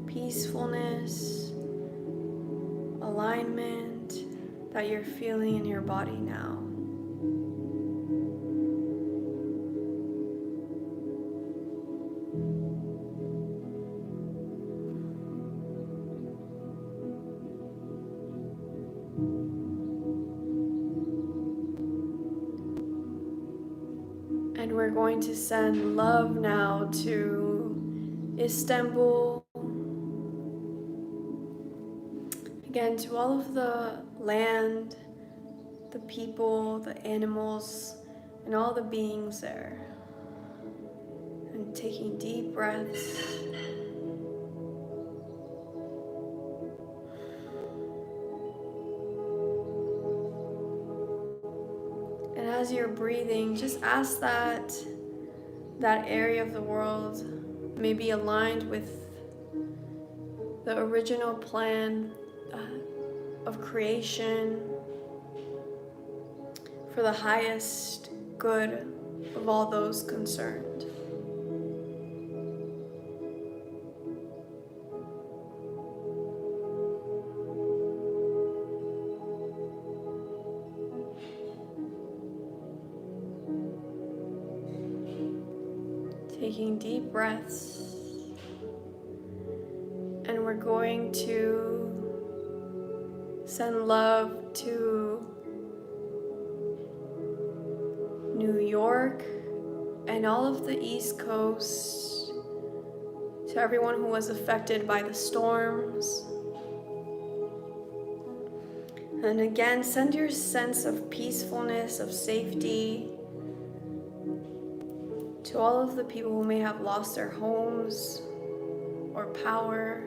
peacefulness, alignment that you're feeling in your body now. And we're going to send love now to Istanbul. Again, to all of the land, the people, the animals, and all the beings there. And taking deep breaths. And as you're breathing, just ask that area of the world may be aligned with the original plan of creation for the highest good of all those concerned. Taking deep breaths, and we're going to send love to New York and all of the East Coast, to everyone who was affected by the storms. And again, send your sense of peacefulness, of safety, to all of the people who may have lost their homes or power.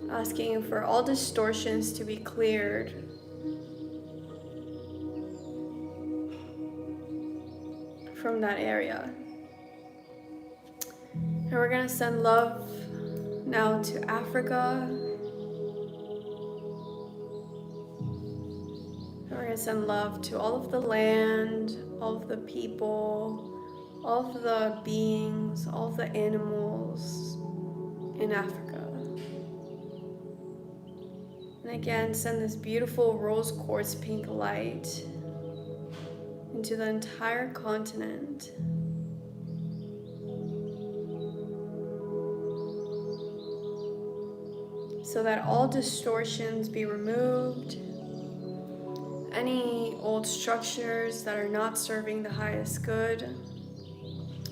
Asking for all distortions to be cleared. From that area. And we're going to send love now to Africa. And we're going to send love to all of the land, all of the people, all of the beings, all of the animals in Africa. And again, send this beautiful rose quartz pink light into the entire continent. So that all distortions be removed. Any old structures that are not serving the highest good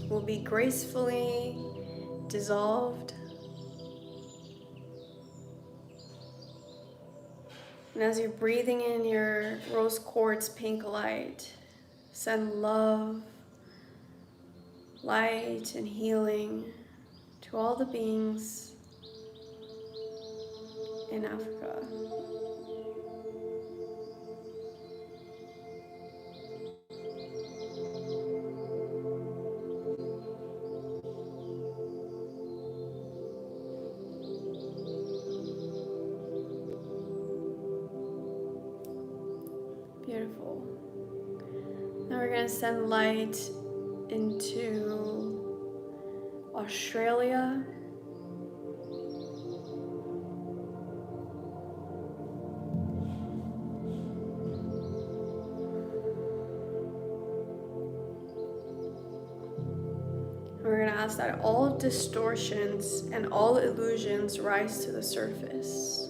will be gracefully dissolved. And as you're breathing in your rose quartz pink light, send love, light, and healing to all the beings in Africa. Beautiful. Now we're going to send light into Australia. We're going to ask that all distortions and all illusions rise to the surface.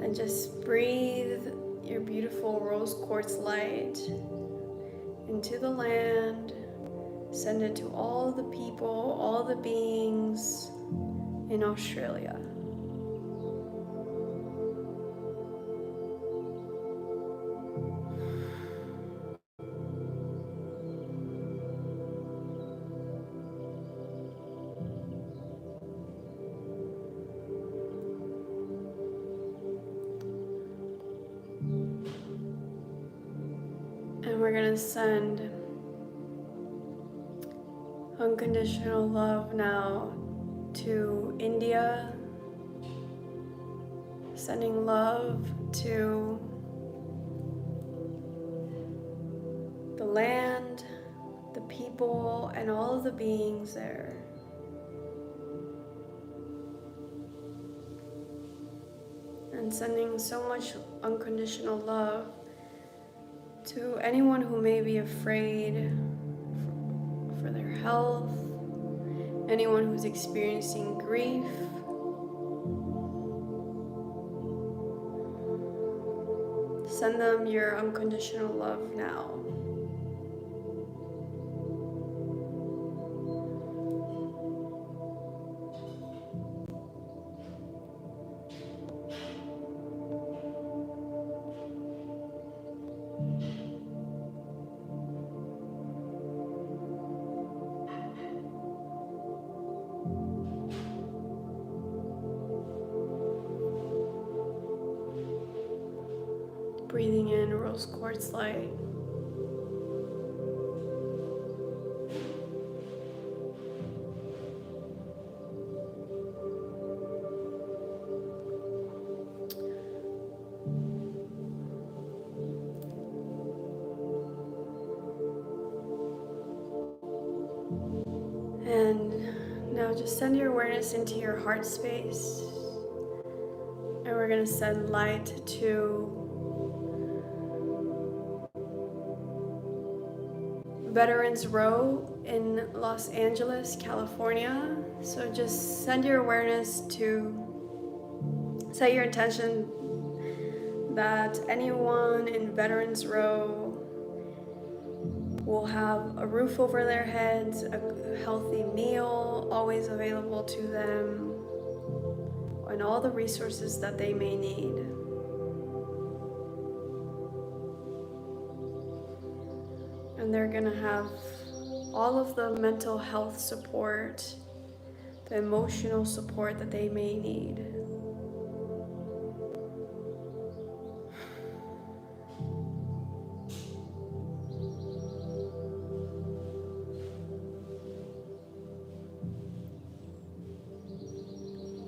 And just breathe your beautiful rose quartz light into the land. Send it to all the people, all the beings in Australia. And we're going to send unconditional love now to India, sending love to the land, the people, and all of the beings there. And sending so much unconditional love to anyone who may be afraid for their health, anyone who's experiencing grief, send them your unconditional love now. Breathing in rose quartz light. And now just send your awareness into your heart space. And we're going to send light to Veterans Row in Los Angeles, California. So just send your awareness to set your intention that anyone in Veterans Row will have a roof over their heads, a healthy meal always available to them, and all the resources that they may need. And they're gonna have all of the mental health support, the emotional support that they may need.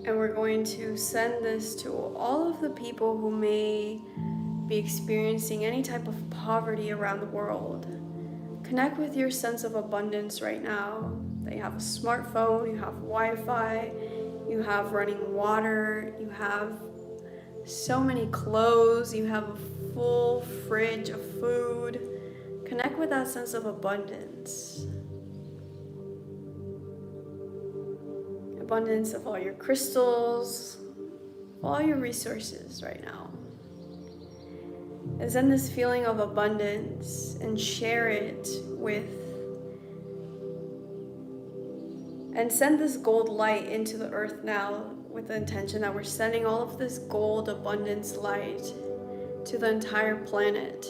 And we're going to send this to all of the people who may be experiencing any type of poverty around the world. Connect with your sense of abundance right now. That you have a smartphone, you have Wi-Fi, you have running water, you have so many clothes, you have a full fridge of food. Connect with that sense of abundance. Abundance of all your crystals, all your resources right now. And send this feeling of abundance and share it with, and send this gold light into the earth now with the intention that we're sending all of this gold abundance light to the entire planet,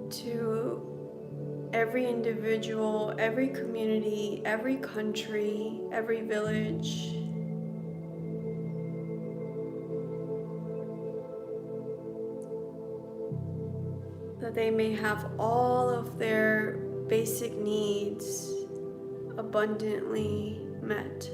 to every individual, every community, every country, every village. That they may have all of their basic needs abundantly met.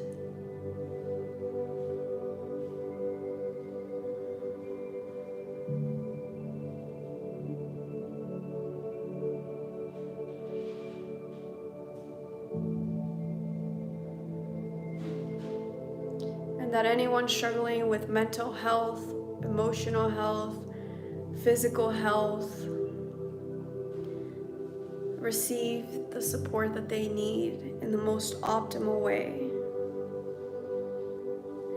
And that anyone struggling with mental health, emotional health, physical health, receive the support that they need in the most optimal way.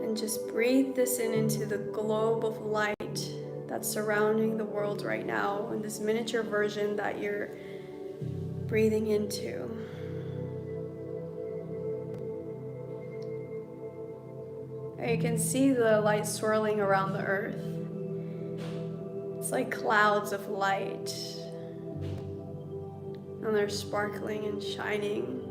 And just breathe this in into the globe of light that's surrounding the world right now, in this miniature version that you're breathing into. And you can see the light swirling around the earth. It's like clouds of light. And they're sparkling and shining.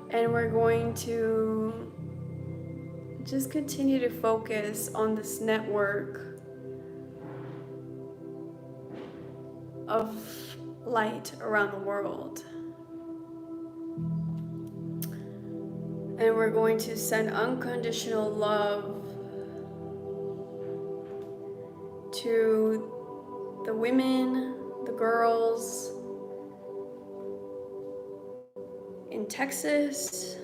And we're going to just continue to focus on this network of light around the world. And we're going to send unconditional love to the women, the girls in Texas,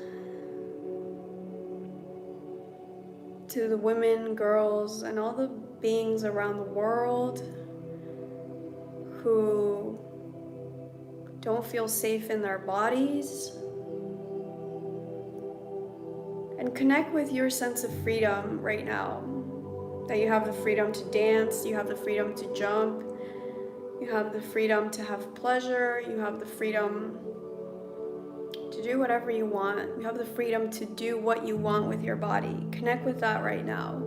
to the women, girls, and all the beings around the world who don't feel safe in their bodies. And connect with your sense of freedom right now. That you have the freedom to dance, you have the freedom to jump, you have the freedom to have pleasure, you have the freedom to do whatever you want. You have the freedom to do what you want with your body. Connect with that right now.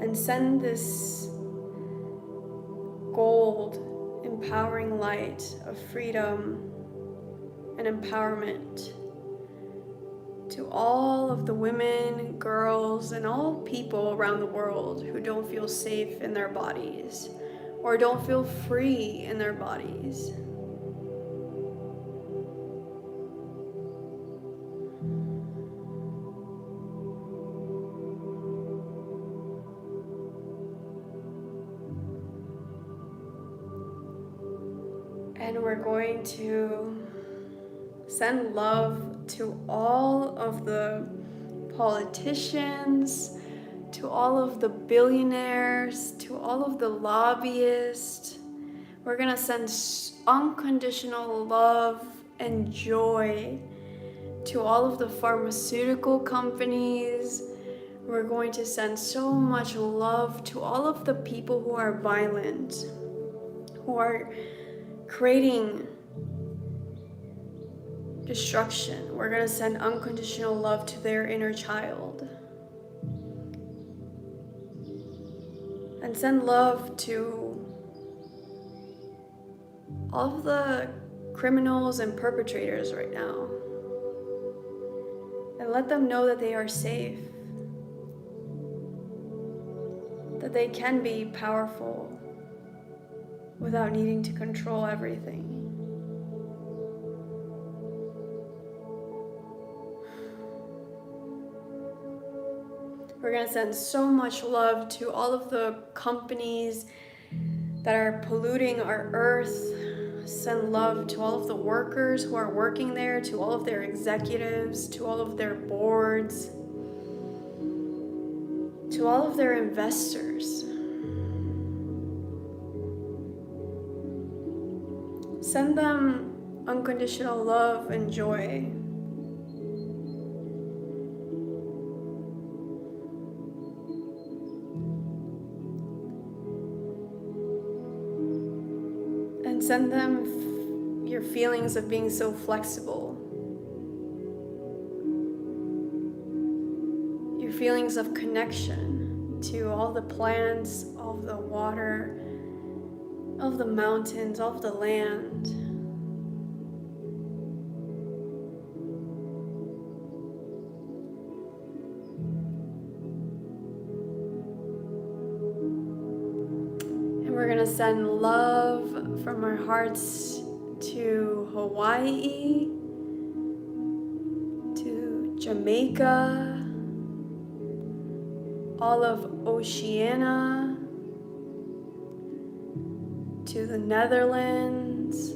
And send this gold empowering light of freedom and empowerment to all of the women, girls, and all people around the world who don't feel safe in their bodies or don't feel free in their bodies. And we're going to send love to all of the politicians, to all of the billionaires, to all of the lobbyists. We're gonna send unconditional love and joy to all of the pharmaceutical companies. We're going to send so much love to all of the people who are violent, who are creating destruction. We're going to send unconditional love to their inner child. And send love to all of the criminals and perpetrators right now. And let them know that they are safe. That they can be powerful without needing to control everything. We're going to send so much love to all of the companies that are polluting our earth. Send love to all of the workers who are working there, to all of their executives, to all of their boards, to all of their investors. Send them unconditional love and joy. And send them your feelings of being so flexible. Your feelings of connection to all the plants, all of the water, all of the mountains, all of the land. And we're gonna send love from our hearts to Hawaii, to Jamaica, all of Oceania, to the Netherlands,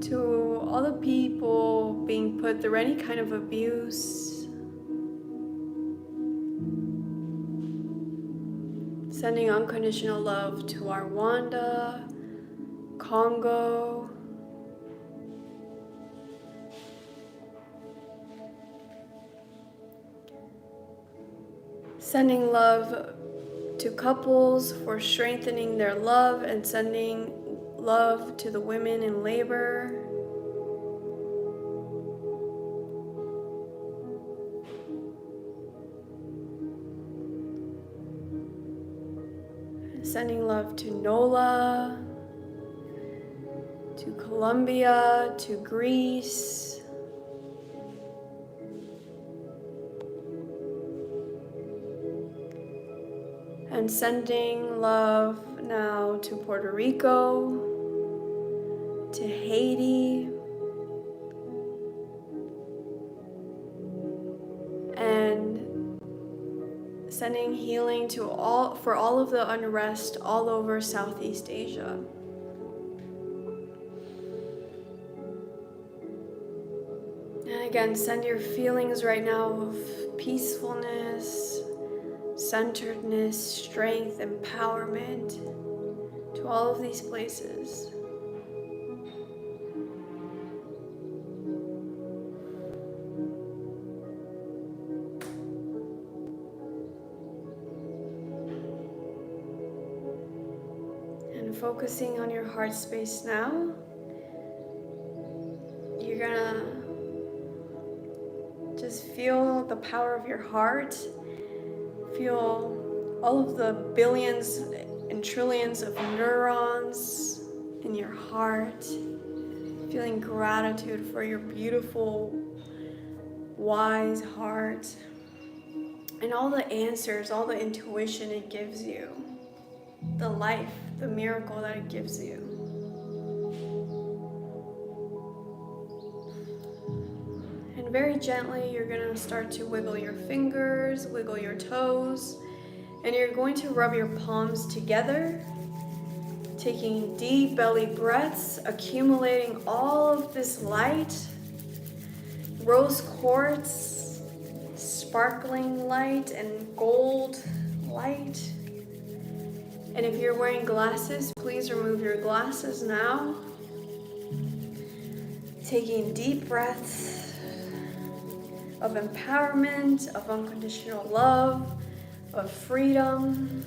to all the people being put through any kind of abuse, sending unconditional love to Rwanda, Congo, sending love to couples for strengthening their love, and sending love to the women in labor. Sending love to NOLA, to Colombia, to Greece, and sending love now to Puerto Rico, to Haiti, and sending healing to for all of the unrest all over Southeast Asia. And again, send your feelings right now of peacefulness, centeredness, strength, empowerment to all of these places. Focusing on your heart space now, you're gonna just feel the power of your heart. Feel all of the billions and trillions of neurons in your heart. Feeling gratitude for your beautiful, wise heart and all the answers, all the intuition it gives you. The life, the miracle that it gives you. And very gently, you're gonna start to wiggle your fingers, wiggle your toes, and you're going to rub your palms together, taking deep belly breaths, accumulating all of this light, rose quartz, sparkling light, and gold light. And if you're wearing glasses, please remove your glasses now. Taking deep breaths of empowerment, of unconditional love, of freedom.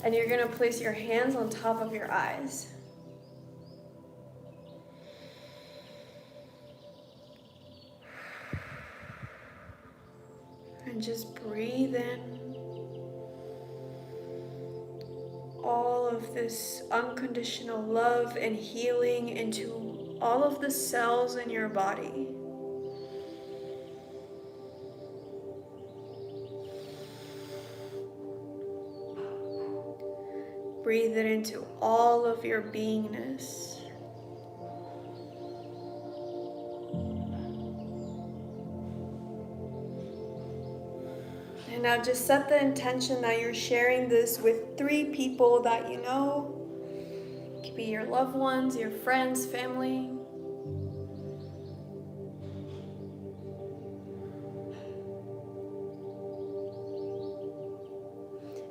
And you're gonna place your hands on top of your eyes. And just breathe in all of this unconditional love and healing into all of the cells in your body. Breathe it into all of your beingness. And now just set the intention that you're sharing this with 3 people that you know. It could be your loved ones, your friends, family.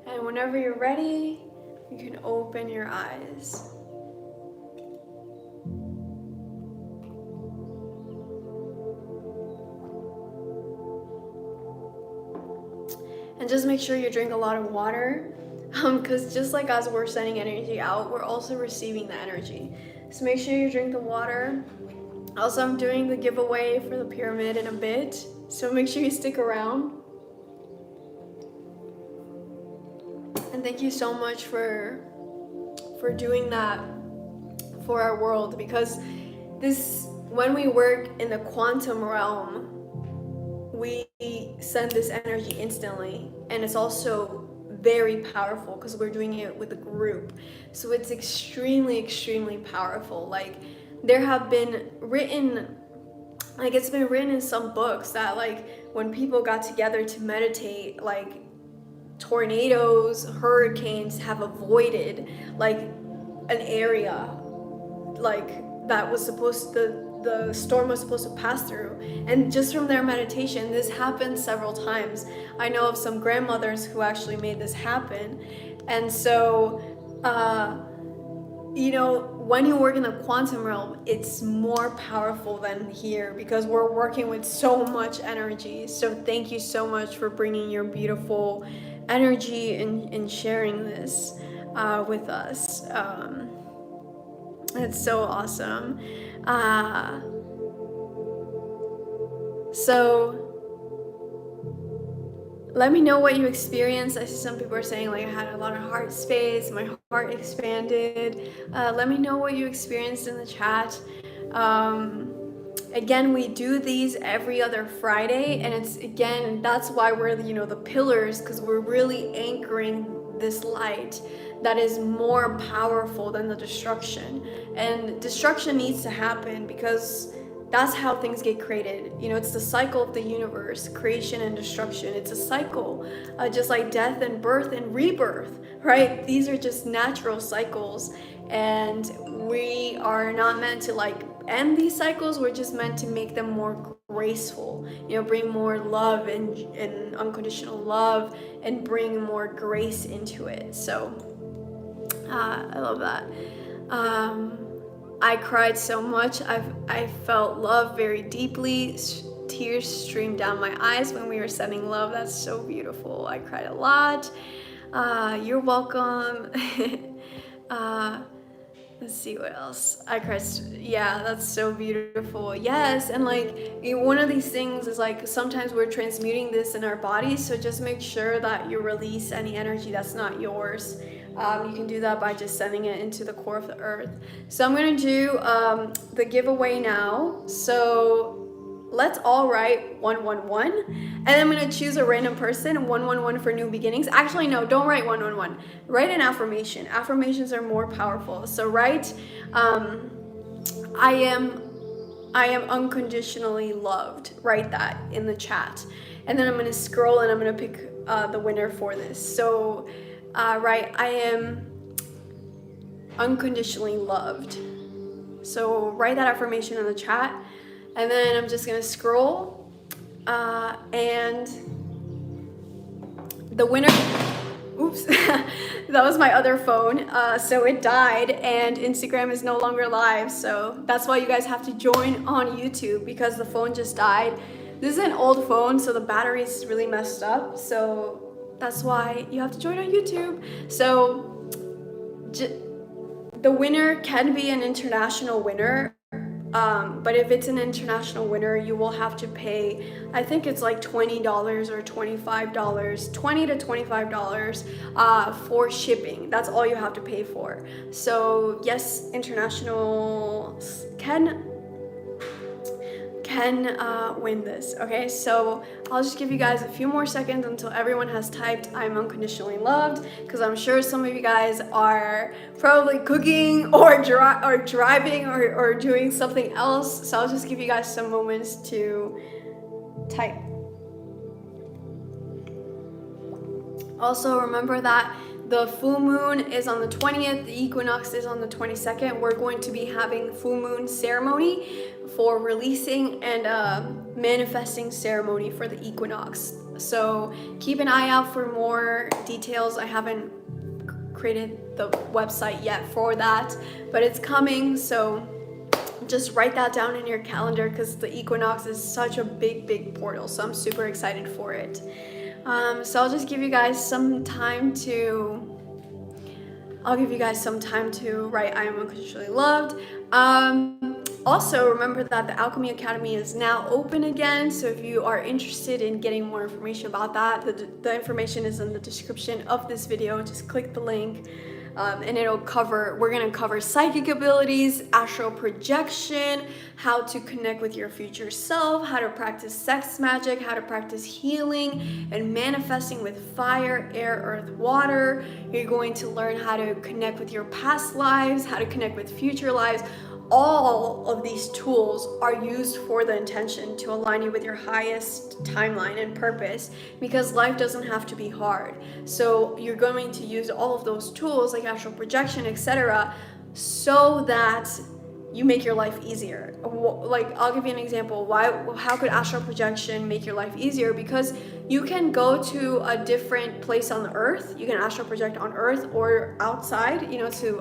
And whenever you're ready, you can open your eyes. And just make sure you drink a lot of water, because just like as we're sending energy out, we're also receiving the energy. So make sure you drink the water. Also, I'm doing the giveaway for the pyramid in a bit, so make sure you stick around. And thank you so much for doing that for our world, because when we work in the quantum realm, we send this energy instantly, and it's also very powerful because we're doing it with a group. So it's extremely, extremely powerful. Like it's been written in some books that like when people got together to meditate, like tornadoes, hurricanes have avoided like an area like that was the storm was supposed to pass through. And just from their meditation, this happened several times. I know of some grandmothers who actually made this happen. And so when you work in the quantum realm, it's more powerful than here because we're working with so much energy. So thank you so much for bringing your beautiful energy and sharing this with us. It's so awesome. So let me know what you experienced. I see some people are saying like I had a lot of heart space, my heart expanded. Let me know what you experienced in the chat. Again, we do these every other Friday, and that's why we're the pillars, because we're really anchoring this light that is more powerful than the destruction. And destruction needs to happen because that's how things get created. It's the cycle of the universe, creation and destruction. It's a cycle, just like death and birth and rebirth, right? These are just natural cycles, and we are not meant to like end these cycles. We're just meant to make them more graceful, bring more love and unconditional love, and bring more grace into it. So I love that. I cried so much. I felt love very deeply. Tears streamed down my eyes when we were sending love. That's so beautiful. I cried a lot. You're welcome. Let's see what else. I cried. Yeah, that's so beautiful. Yes, and like one of these things is like sometimes we're transmuting this in our bodies, so just make sure that you release any energy that's not yours. You can do that by just sending it into the core of the earth. So I'm gonna do the giveaway now. So let's all write 111, and I'm gonna choose a random person. 111 for new beginnings. Actually, no, don't write 111. Write an affirmation. Affirmations are more powerful. So write, I I am unconditionally loved. Write that in the chat. And then I'm gonna scroll and I'm gonna pick the winner for this. So, right, I am unconditionally loved. So write that affirmation in the chat. And then I'm just gonna scroll. And the winner, oops, that was my other phone. So it died and Instagram is no longer live. So that's why you guys have to join on YouTube, because the phone just died. This is an old phone, so the battery is really messed up. So that's why you have to join on YouTube. So the winner can be an international winner. But if it's an international winner, you will have to pay, I think it's like $20 or $25, $20 to $25 for shipping. That's all you have to pay for. So yes, internationals can win this. Okay, so I'll just give you guys a few more seconds until everyone has typed I'm unconditionally loved, because I'm sure some of you guys are probably cooking or driving or doing something else. So I'll just give you guys some moments to type. Also remember that the full moon is on the 20th, the equinox is on the 22nd. We're going to be having full moon ceremony for releasing and manifesting ceremony for the equinox. So keep an eye out for more details. I haven't created the website yet for that, but it's coming. So just write that down in your calendar, because the equinox is such a big portal. So I'm super excited for it. So I'll just give you guys some time to, write I am unconditionally loved. Also remember that the Alchemy Academy is now open again. So if you are interested in getting more information about that, the information is in the description of this video. Just click the link. And we're gonna cover psychic abilities, astral projection, how to connect with your future self, how to practice sex magic, how to practice healing and manifesting with fire, air, earth, water. You're going to learn how to connect with your past lives, how to connect with future lives. All of these tools are used for the intention to align you with your highest timeline and purpose, because life doesn't have to be hard. So you're going to use all of those tools like astral projection, etc., so that you make your life easier. Like, I'll give you an example. How could astral projection make your life easier? Because you can go to a different place on the earth. You can astral project on earth or outside, to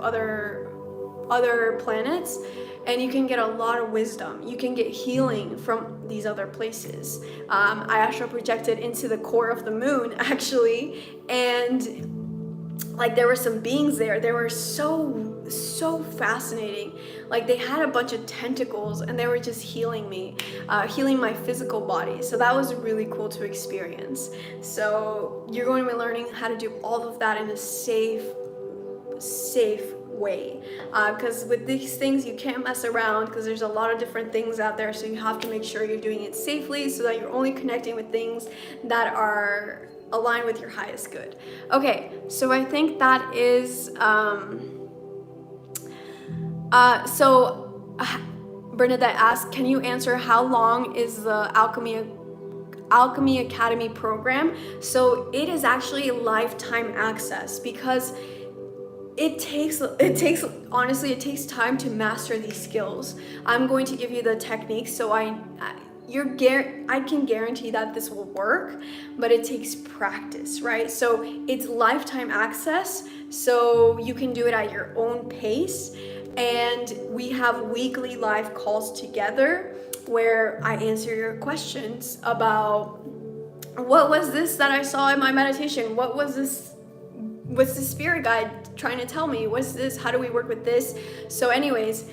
other planets, and you can get a lot of wisdom. You can get healing from these other places. I astral projected into the core of the moon, actually, and like there were some beings there. They were so fascinating. Like they had a bunch of tentacles and they were just healing me, healing my physical body. So that was really cool to experience. So you're going to be learning how to do all of that in a safe way, because with these things you can't mess around, because there's a lot of different things out there. So you have to make sure you're doing it safely, so that you're only connecting with things that are aligned with your highest good. Okay, so I think that is Bernadette asked, can you answer how long is the Alchemy Academy program? So it is actually lifetime access, because it takes time to master these skills. I'm going to give you the techniques, so I can guarantee that this will work, but it takes practice, right? So it's lifetime access, so you can do it at your own pace. And we have weekly live calls together where I answer your questions about, what was this that I saw in my meditation? What's the spirit guide trying to tell me? What's this? How do we work with this? So anyways,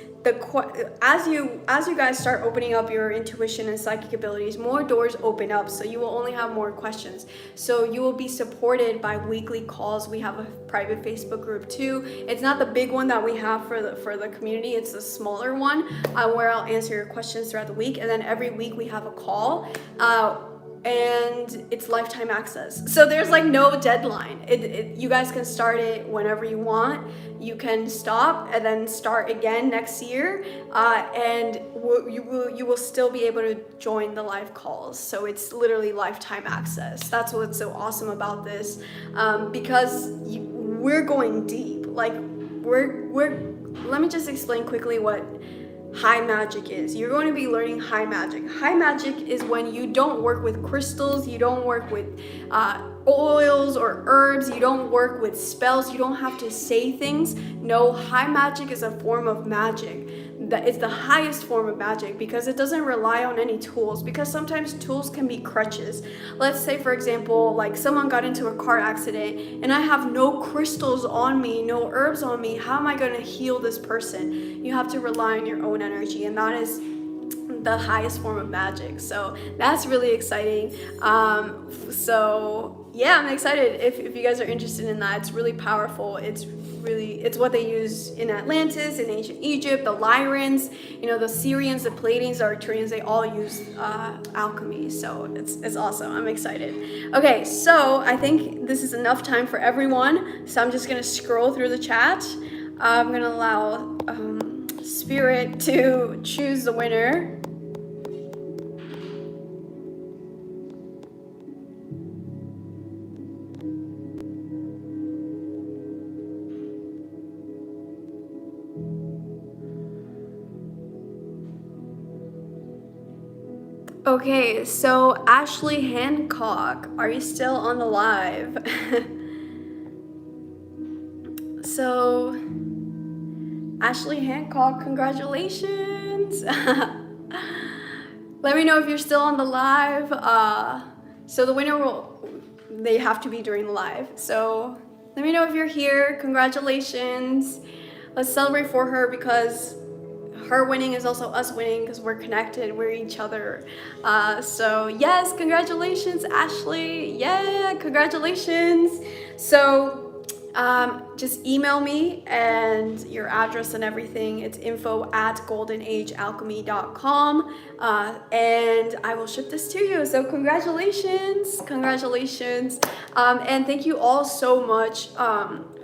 as you guys start opening up your intuition and psychic abilities, more doors open up, so you will only have more questions. So you will be supported by weekly calls. We have a private Facebook group too. It's not the big one that we have for the community. It's the smaller one where I'll answer your questions throughout the week, and then every week we have a call. and it's lifetime access. So there's like no deadline. You guys can start it whenever you want. You can stop and then start again next year, and you will still be able to join the live calls. So it's literally lifetime access. That's what's so awesome about this, because we're going deep. Like let me just explain quickly what high magic is. You're going to be learning high magic. High magic is when you don't work with crystals, you don't work with oils or herbs, you don't work with spells, you don't have to say things. No, high magic is a form of magic. It's the highest form of magic because it doesn't rely on any tools, because sometimes tools can be crutches. Let's say, for example, like someone got into a car accident and I have no crystals on me, no herbs on me. How am I going to heal this person? You have to rely on your own energy, and that is the highest form of magic. So that's really exciting. So yeah, I'm excited if you guys are interested in that. It's really powerful. It's what they use in Atlantis, in ancient Egypt, the Lyrians, the Syrians, the Palladians, the Arcturians, they all use alchemy. So it's awesome. I'm excited. Okay, so I think this is enough time for everyone. So I'm just gonna scroll through the chat. I'm gonna allow Spirit to choose the winner. Okay, so Ashley Hancock, are you still on the live? So, Ashley Hancock, congratulations! Let me know if you're still on the live. So the winner they have to be during the live. So let me know if you're here. Congratulations. Let's celebrate for her, because her winning is also us winning, because we're connected, we're each other. So yes, congratulations, Ashley. Yeah, congratulations. So just email me and your address and everything. It's info@goldenagealchemy.com, and I will ship this to you. So congratulations. And thank you all so much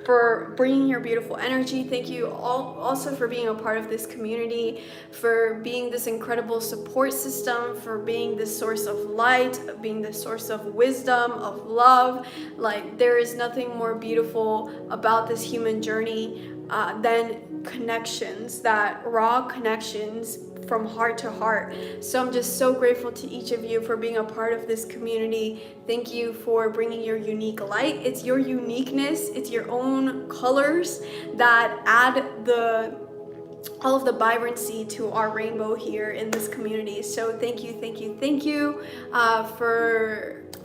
for bringing your beautiful energy. Thank you all also for being a part of this community, for being this incredible support system, for being this source of light, being the source of wisdom, of love. Like, there is nothing more beautiful about this human journey than connections, that raw connections from heart to heart. So I'm just so grateful to each of you for being a part of this community. Thank you for bringing your unique light. It's your uniqueness, it's your own colors that add all of the vibrancy to our rainbow here in this community. So thank you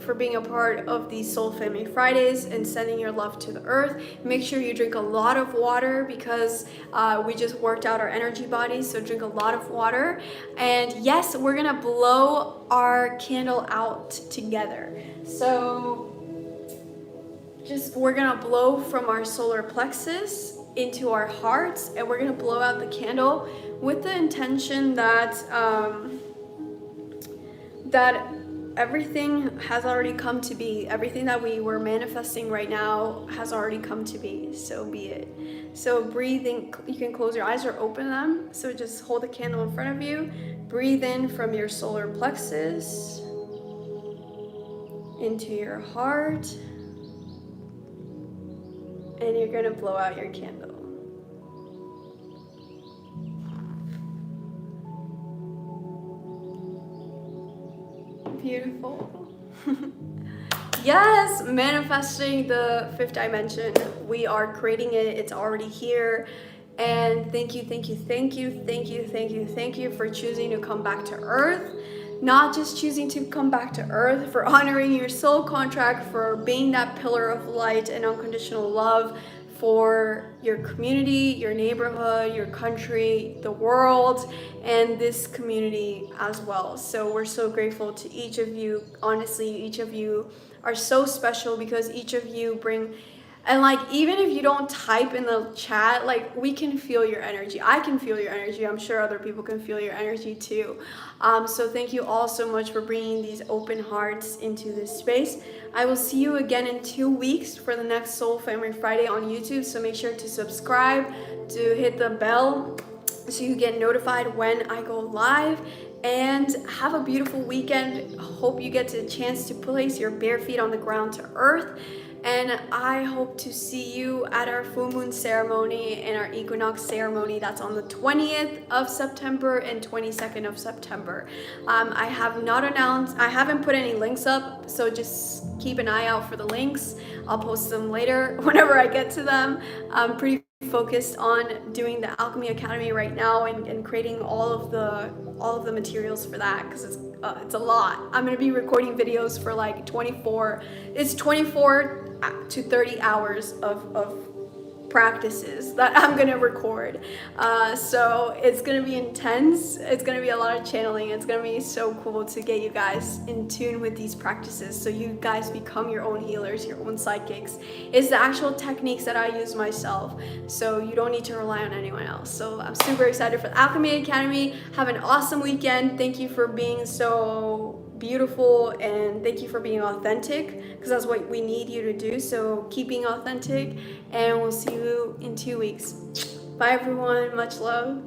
for being a part of these Soul Family Fridays and sending your love to the earth. Make sure you drink a lot of water, because we just worked out our energy bodies, so drink a lot of water. And yes, we're gonna blow our candle out together. So we're gonna blow from our solar plexus into our hearts, and we're gonna blow out the candle with the intention that that everything has already come to be. Everything that we were manifesting right now has already come to be. So be it. So breathing, you can close your eyes or open them. So just hold the candle in front of you. Breathe in from your solar plexus into your heart, and you're gonna blow out your candle. Beautiful. Yes, manifesting the fifth dimension. We are creating it. It's already here. And thank you for choosing to come back to earth. Not just choosing to come back to earth, for honoring your soul contract, for being that pillar of light and unconditional love for your community, your neighborhood, your country, the world, and this community as well. So we're so grateful to each of you. Honestly, each of you are so special, because each of you bring And like, even if you don't type in the chat, like, we can feel your energy. I can feel your energy. I'm sure other people can feel your energy too. So thank you all so much for bringing these open hearts into this space. I will see you again in 2 weeks for the next Soul Family Friday on YouTube. So make sure to subscribe, to hit the bell so you get notified when I go live. And have a beautiful weekend. Hope you get a chance to place your bare feet on the ground to earth. And I hope to see you at our full moon ceremony and our equinox ceremony. That's on the 20th of September and 22nd of September. I have not announced, I haven't put any links up, so just keep an eye out for the links. I'll post them later whenever I get to them. I'm pretty focused on doing the Alchemy Academy right now and creating all of the materials for that, because it's a lot. I'm gonna be recording videos for like 24 to 30 hours of practices that I'm gonna record. So it's gonna be intense. It's gonna be a lot of channeling. It's gonna be so cool to get you guys in tune with these practices so you guys become your own healers, your own psychics. It's the actual techniques that I use myself, so you don't need to rely on anyone else. So I'm super excited for the Alchemy Academy. Have an awesome weekend. Thank you for being so beautiful, and thank you for being authentic, because that's what we need you to do. So keep being authentic, and we'll see you in 2 weeks. Bye everyone, much love.